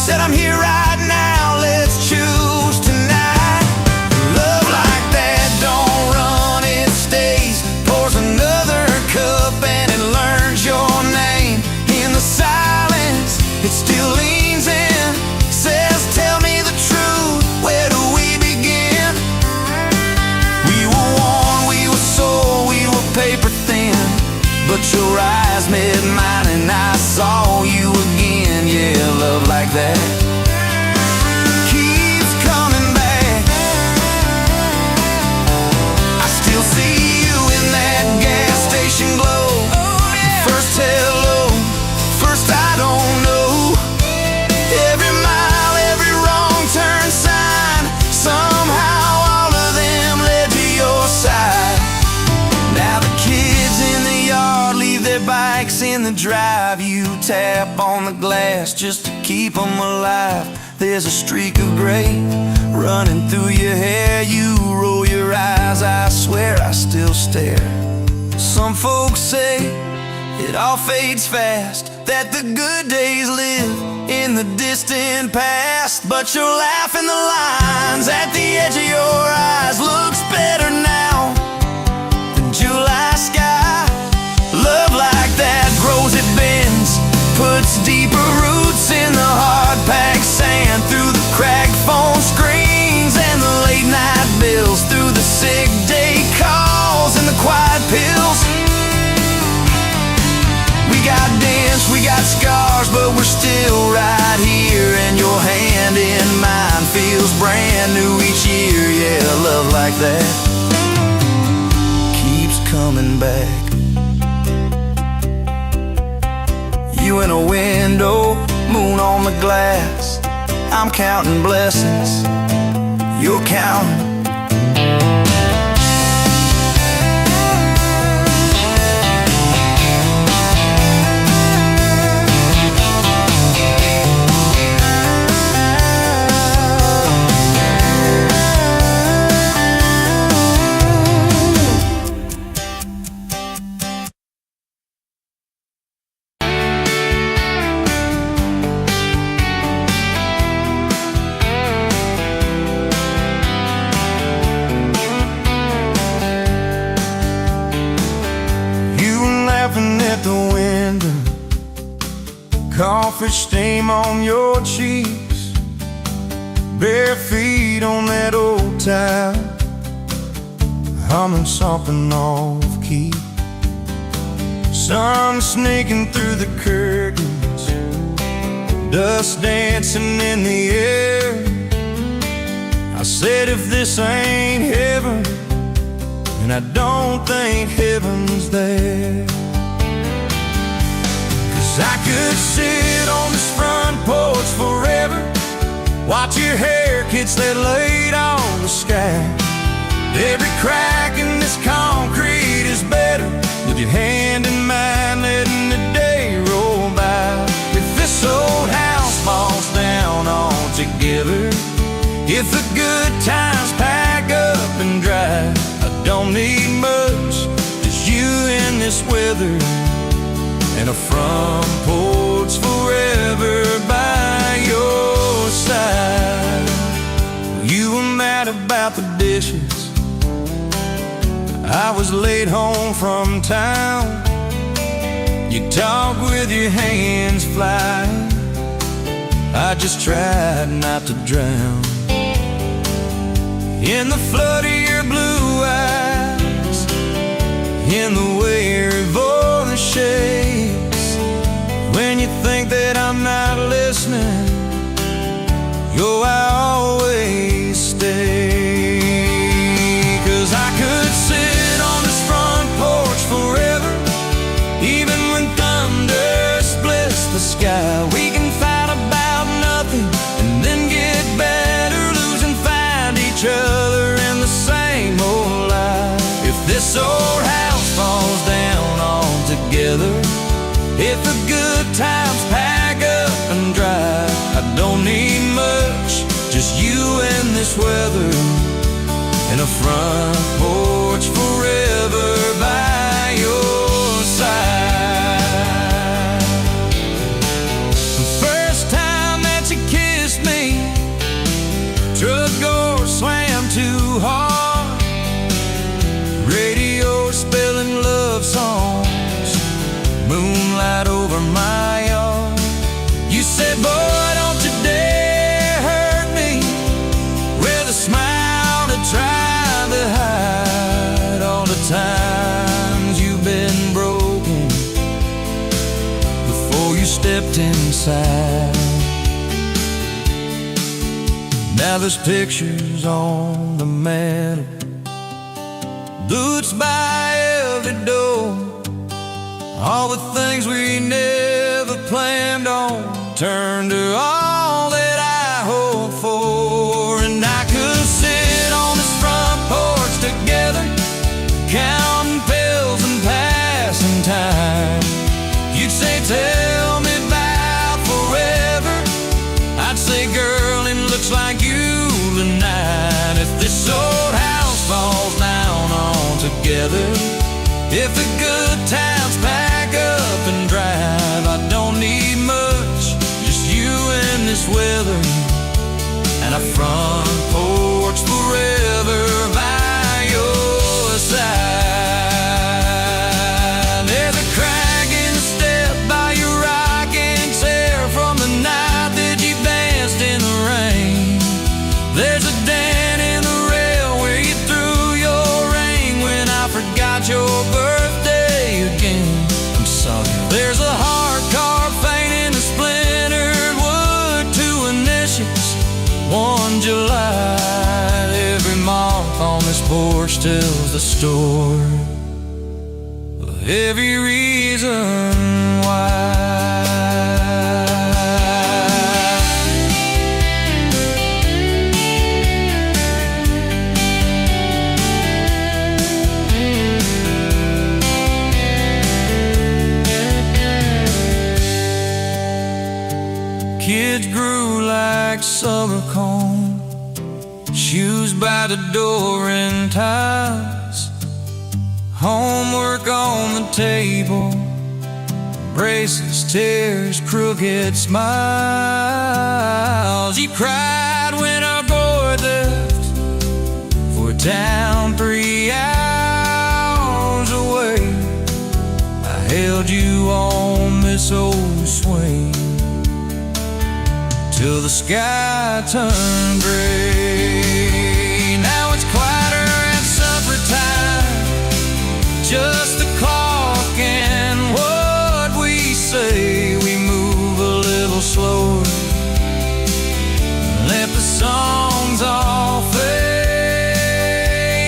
Said I'm here right now, let's choose tonight. Love like that don't run, it stays. Pours another cup and it learns your name. In the silence, it still leans in. Says, tell me the truth, where do we begin? We were worn, we were sold, we were paper thin. But your eyes met mine and I saw you again. Yeah, love like that keeps coming back. I still see you in that gas station glow. First hello, first I don't know. Every mile, every wrong turn sign, somehow all of them led to your side. Now the kids in the yard leave their bikes in the drive. You tap on the glass just to keep them alive. There's a streak of gray running through your hair. You roll your eyes, I swear I still stare. Some folks say it all fades fast, that the good days live in the distant past. But your laugh and the lines at the edge of your eyes looks better now than July sky. Love like that grows, it bends, puts deeper roots in the hard-packed sand. Through the cracked phone screens and the late-night bills, through the sick day calls and the quiet pills. We got dents, we got scars, but we're still right here. And your hand in mine feels brand new each year. Yeah, love like that keeps coming back. You in a window, moon on the glass. I'm counting blessings, you're counting. At the window, coffee stain on your cheeks, bare feet on that old tile, humming something off key. Sun snaking through the curtains, dust dancing in the air. I said, if this ain't heaven, and I don't think heaven's there. I could sit on this front porch forever, watch your hair catch that light on the sky. Every crack in this concrete is better with your hand in mine, letting the day roll by. If this old house falls down altogether, if the good times pack up and drive, I don't need much, just you in this weather and a front porch forever by your side. You were mad about the dishes, I was late home from town. You talk with your hands flying, I just tried not to drown. In the flood of your blue eyes, in the way your voice shakes, when you think that I'm not listening, yo, I always stay. 'Cause I could sit on this front porch forever, even when thunder splits the sky. We can fight about nothing and then get better, lose and find each other in the same old life. If this old house falls down altogether, if the good times pack up and drive, I don't need much, just you and this weather, and a front porch forever by your side. The first time that you kissed You said, boy, don't you dare hurt me, with a smile to try to hide all the times you've been broken before you stepped inside. Now there's pictures on the mantle, boots by every door, all the things we never planned on turned to all that I hope for. And I could sit on this front porch together, counting pills and passing time. You'd say, tell me about forever. I'd say, girl, it looks like you tonight. If this old house falls down altogether, if the good times pack up and drive, I don't need much, just you and this weather, and a front porch forever by your side. There's a crack in the step by your rocking chair from the night that you danced in the rain. There's a dent in the rail where you threw your ring when I forgot your birthday again. I'm sorry. There's a hard carved fate in the splintered wood, 2 initials, 1 July. Every mark on this porch tells the story of every reason why. Kids grew like summer corn, shoes by the door and ties, homework on the table, braces, tears, crooked smiles. You cried when our boy left for a town 3 hours away. I held you on this old swing till the sky turned gray. Now it's quieter at supper time, just the clock and what we say. We move a little slower, let the songs all fade,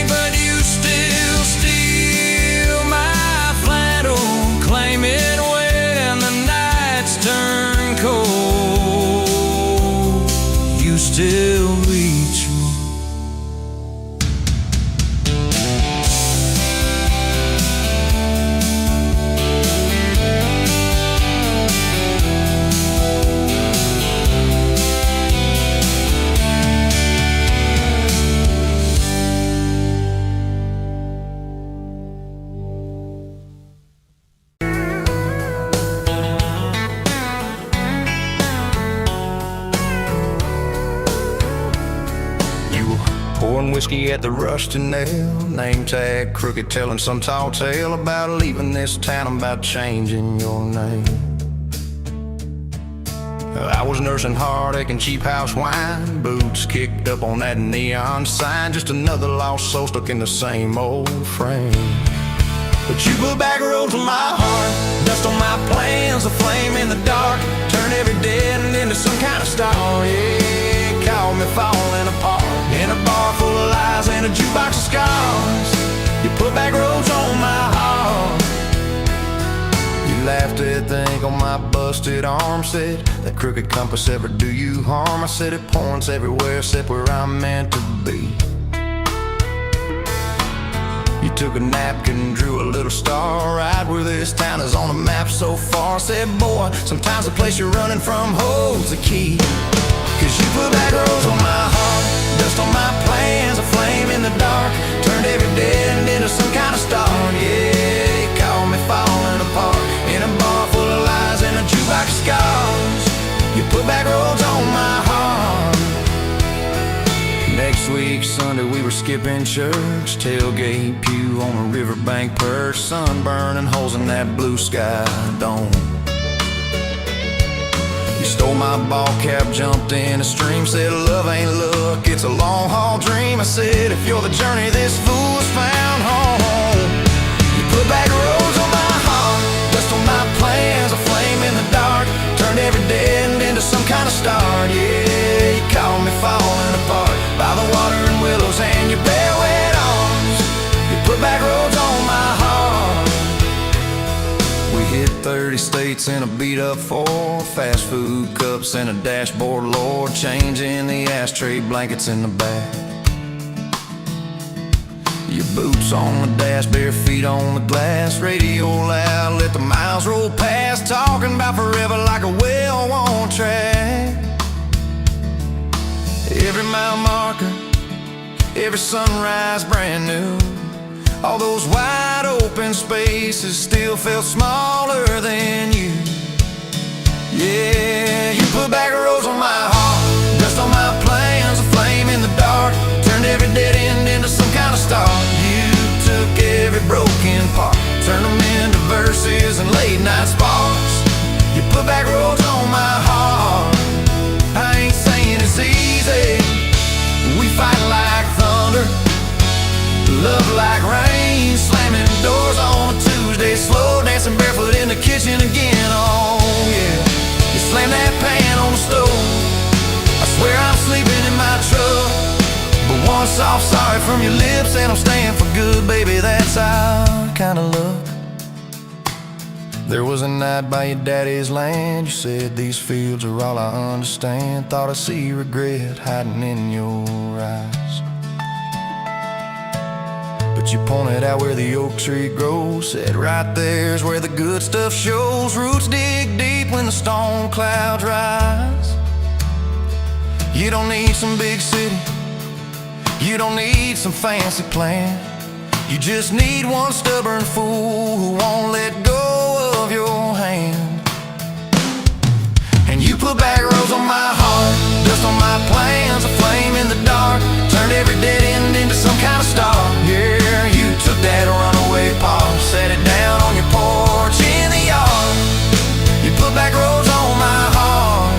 but you still steal my flannel, claim it when the nights turn cold. Still reach me. Pouring whiskey at the Rusty Nail, name tag crooked, telling some tall tale about leaving this town, about changing your name. I was nursing heartache and cheap house wine, boots kicked up on that neon sign, just another lost soul stuck in the same old frame. But you put back roads on my heart, dust on my plans, a flame in the dark, turn every dead end into some kind of star. Yeah, call me falling apart in a bar full of lies and a jukebox of scars. You put back roads on my heart. You laughed at the ink on my busted arm, said that crooked compass ever do you harm. I said it points everywhere except where I'm meant to be. You took a napkin, drew a little star right where this town is on the map so far. Said, boy, sometimes the place you're running from holds the key. Cause you put back roads on my heart, dust on my plans, a flame in the dark, turned every dead end into some kind of star. Yeah, you called me falling apart in a bar full of lies and a jukebox of scars. You put back roads on my heart. Next week, Sunday, we were skipping church, tailgate pew on a riverbank perch, sun burning holes in that blue sky dome. You stole my ball cap, jumped in a stream, said love ain't luck, it's a long haul dream. I said if you're the journey this fool's found home. You put back roads on my heart, dust on my plans, a flame in the dark, turned every dead end into some kind of start. Yeah, you caught me falling apart by the water and willows and your bare wet arms. You put back roads on my heart. We hit 30 states in a beat-up Ford, fast food cups and a dashboard, Lord, changing the ashtray blankets in the back. Your boots on the dash, bare feet on the glass, radio loud, let the miles roll past, talking about forever like a well-worn track. Every mile marker, every sunrise brand new. All those wide open spaces still felt smaller than you. Yeah, you put back roads on my heart, dust on my plans, a flame in the dark, turned every dead end into some kind of start. You took every broken part, turned them into verses and late night sparks. You put back roads on my heart. I ain't saying it's easy, we fight like thunder, love like rain, slamming doors on a Tuesday, slow dancing barefoot in the kitchen again. Oh yeah, you slam that pan on the stove, I swear I'm sleeping in my truck, but one soft sorry from your lips and I'm staying for good, baby, that's our kind of luck. There was a night by your daddy's land, you said these fields are all I understand, thought I see regret hiding in your eyes. But you pointed out where the oak tree grows, said right there's where the good stuff shows. Roots dig deep when the storm clouds rise. You don't need some big city, you don't need some fancy plan, you just need one stubborn fool who won't let go of your hand. And you put back roads on my heart, dust on my plans, a flame in the dark, turned every dead end into some kind of star. Yeah, you took that runaway paw, set it down on your porch in the yard. You put back roads on my heart.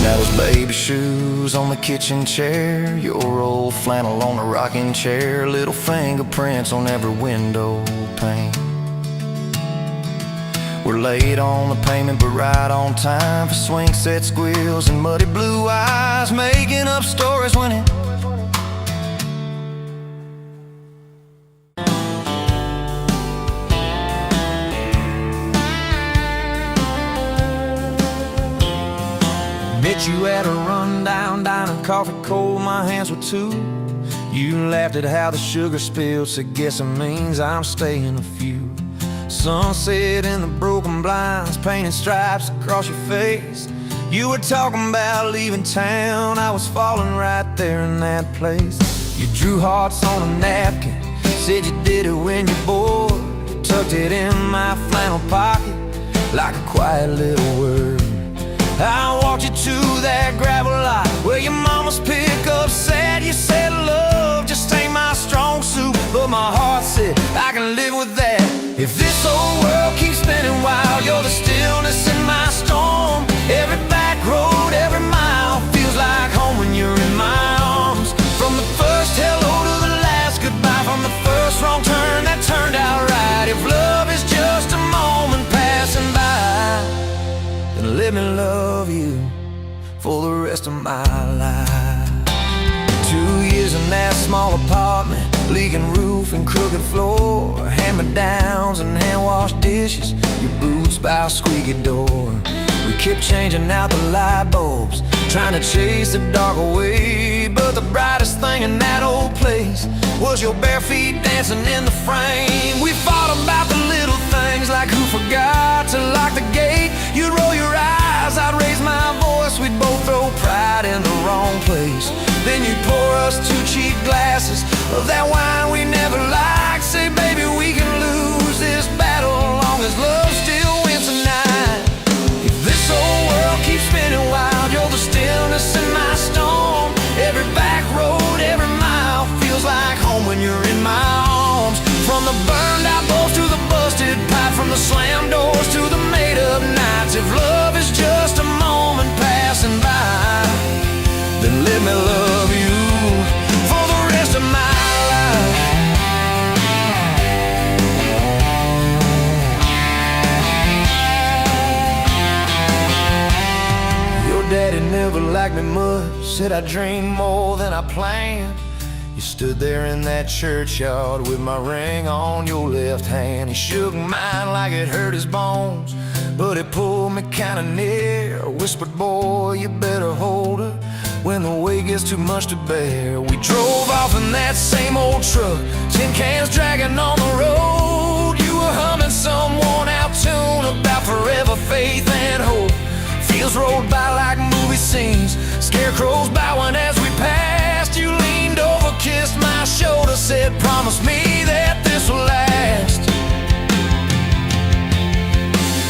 Now those baby shoes on the kitchen chair, your old flannel on the rocking chair, little fingerprints on every window pane. We're late on the payment but right on time for swing set squeals and muddy blue eyes, making up stories when it met you at a rundown diner, coffee cold, my hands were two. You laughed at how the sugar spilled, said guess it means I'm staying a few. Sunset in the broken blinds, painted stripes across your face. You were talking about leaving town, I was falling right there in that place. You drew hearts on a napkin, said you did it when you're bored. You tucked it in my flannel pocket like a quiet little word. I walked you to that gravel lot where your mama's pickup sat. You said love just ain't my strong suit, but my heart said I can live with that. If this old world keeps spinning wild, you're the stillness in my storm. Every back road, every mile feels like home when you're in my arms. From the first hello to the last goodbye, from the first wrong turn that turned out right. If love is just a moment passing by, then let me love you for the rest of my life. 2 years in that small apartment, leaking roof and crooked floor, hand-me-downs and hand-washed dishes, your boots by a squeaky door. We kept changing out the light bulbs, trying to chase the dark away, but the brightest thing in that old place was your bare feet dancing in the frame. We fought about the little things, like who forgot to lock the gate. You'd roll your eyes, I'd raise my voice, we'd both throw pride in the wrong place. Then you'd pour us 2 cheap glasses of that wine we never liked, say baby we can lose this battle long as love still wins tonight. If this old world keeps spinning wild, you're the stillness in my storm. Every back road, every mile feels like home when you're in my arms. From the burned out bulbs to the busted pipe, from the slammed doors to the made up nights. If love is just never liked me much. Said I dreamed more than I planned. You stood there in that churchyard with my ring on your left hand. He shook mine like it hurt his bones, but he pulled me kinda near. Whispered, boy, you better hold her when the weight gets too much to bear. We drove off in that same old truck, tin cans dragging on the road. You were humming some worn out tune about forever faith and hope. Fields rolled by like movie scenes, scarecrows bowing as we passed. You leaned over, kissed my shoulder, said, promise me that this will last.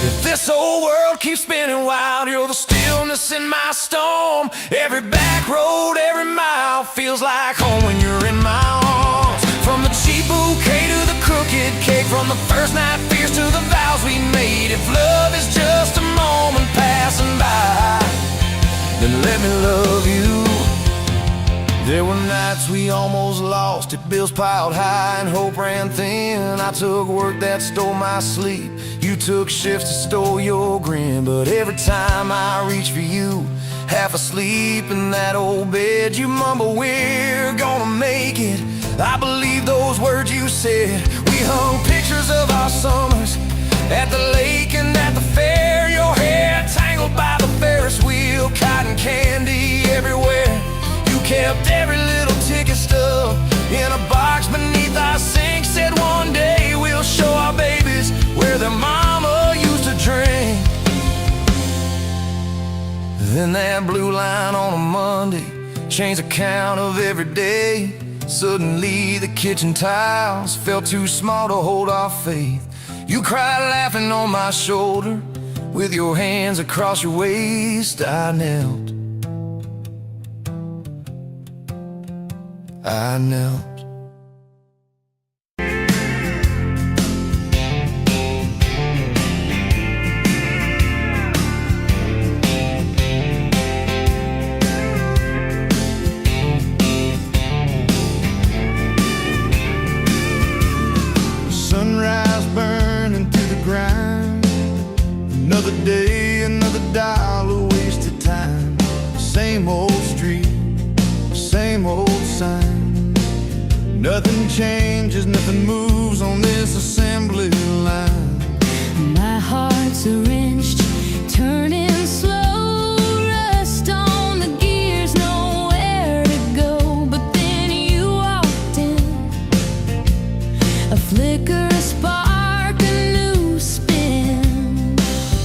If this whole world keeps spinning wild, you're the stillness in my storm. Every back road, every mile feels like home when you're in my arms. From the cheap bouquet to the crooked cake, from the first night fears to the vows we made. If love is just a moment passing by, then let me love you. There were nights we almost lost it, bills piled high and hope ran thin. I took work that stole my sleep, you took shifts that stole your grin. But every time I reach for you, half asleep in that old bed, you mumble, we're gonna make it. I believe those words you said. We hung pictures of our summers at the lake and at the fair. Your hair tangled by the Ferris wheel, cotton candy everywhere. You kept every little ticket stub in a box beneath our sink. Said one day we'll show our babies where their mama used to drink. Then that blue line on a Monday changed the count of every day. Suddenly the kitchen tiles felt too small to hold our faith. You cried laughing on my shoulder, with your hands across your waist. I knelt. Sunrise burning through the grind. Another day, another dollar wasted time. Same old street, same old sign. Nothing changes, nothing moves on this assembly line. My heart's a wrenched, turning slow, rust on the gears, nowhere to go. But then you walked in, a flicker, a spark, a new spin.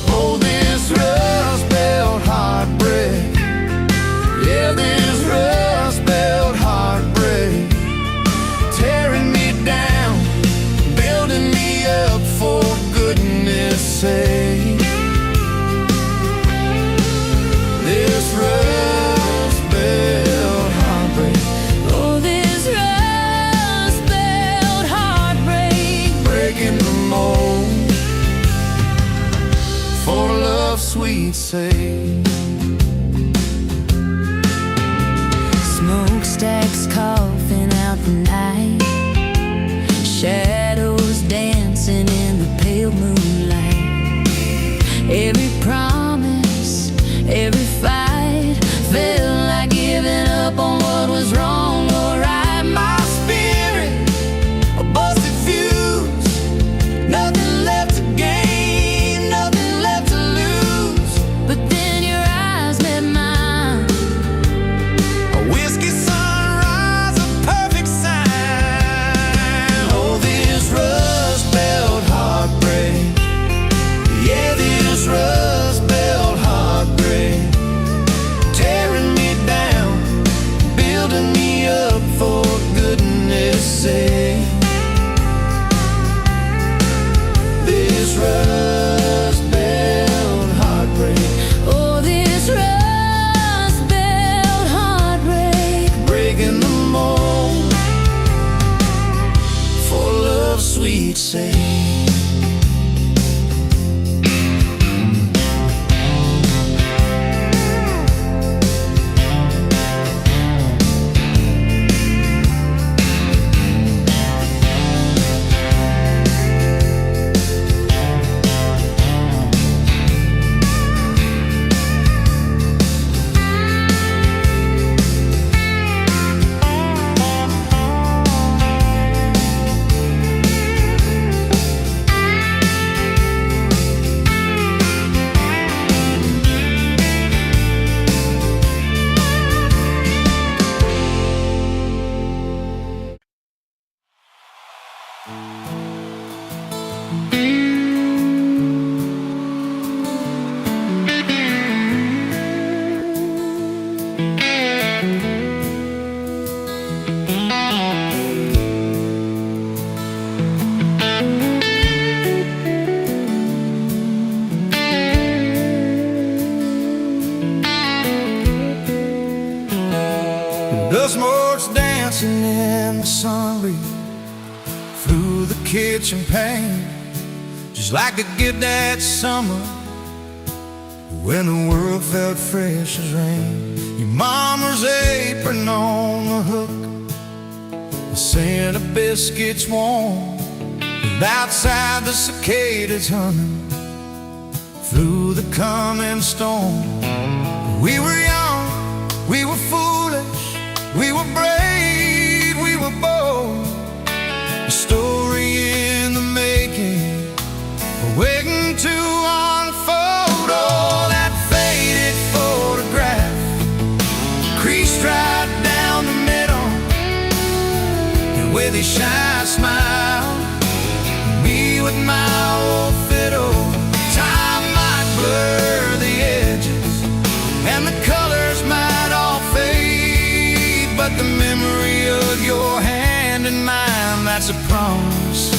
Oh, this rust belt heartbreak. Yeah, this rust belt heartbreak. Tearing me down, building me up, for goodness sake. This rust belt heartbreak. Oh, this rust belt heartbreak, Breaking the mold for love's sweet sake. smokestacks coughing out the night, shadows dancing in the pale moonlight. Every promise, every fight felt like giving up on what was wrong or right. My spirit, a busted fuse, nothing left to gain, nothing left to lose. But then your eyes met mine, A whiskey sunrise, a perfect sign. smoke's dancing in the sun breeze through the kitchen pane, just like a gift that summer when the world felt fresh as rain. Your mama's apron on the hook, the scent of biscuits warm, and outside the cicadas humming through the coming storm. We were young, we were foolish, we were brave, we were bold. A story in the making, waiting to unfold. Oh, that faded photograph, creased right down the middle, and with a shy smile, me with my old fiddle. Time might blur the edges, and the colors might all fade, but the memory of your hand in mine, that's a promise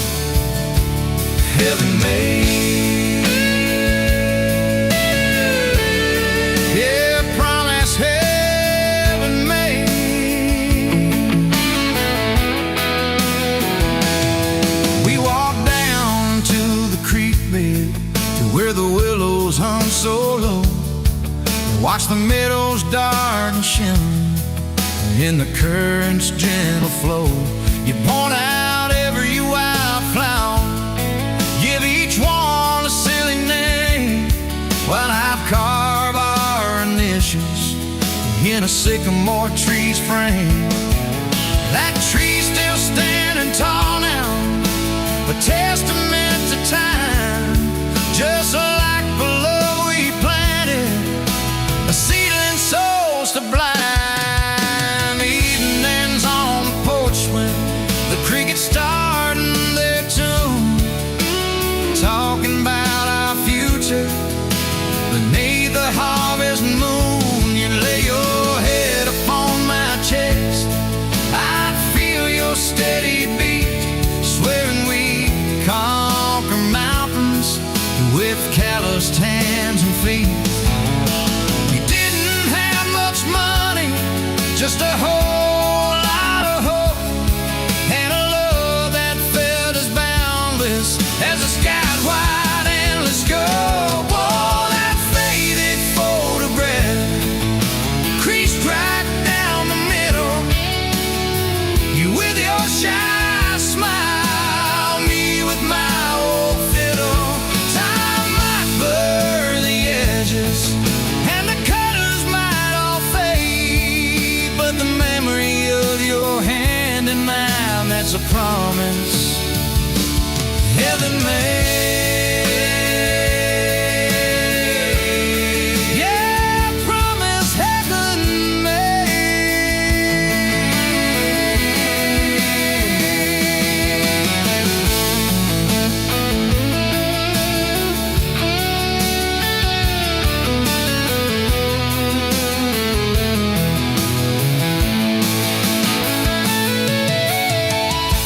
heaven made. Yeah, promise heaven made. We walked down to the creek bed, to where the willows hung so low, watch the meadows dark and shimmer in the current's gentle flow. You point out every wildflower, give each one a silly name, while I've carved our initials in a sycamore tree's frame. That tree's still standing tall now, a testament to time, just like the love we planted, a seedling soul sublime. Evenings on the porch when the crickets starting their tune, talking about our future beneath the harvest moon. You lay your head upon my chest, I'd feel your steady beat, swearing we conquer mountains with calloused hands and feet. We didn't have much money, just a whole lot of hope, and a love that felt as boundless as the sky's wide endless scope. Oh, that faded photograph, creased right down the middle, you with your shy smile, me with my old fiddle. Time might blur the edges, and the colors might all fade, but the memory of your hand in mine, that's a promise heaven made. Yeah, promise heaven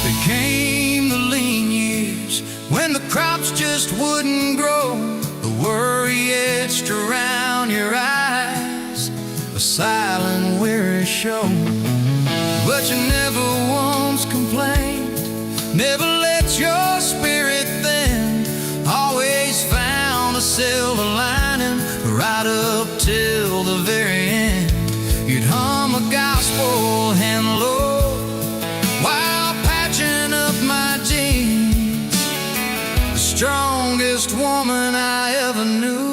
There came the lean years when the crops just wouldn't grow, the worry etched around your eyes, a silent weary show. But you never once complained, never let your spirit thin, always found a silver lining right up till the very end. You'd hum a gospel and low while patching up my jeans, the strongest woman I ever knew.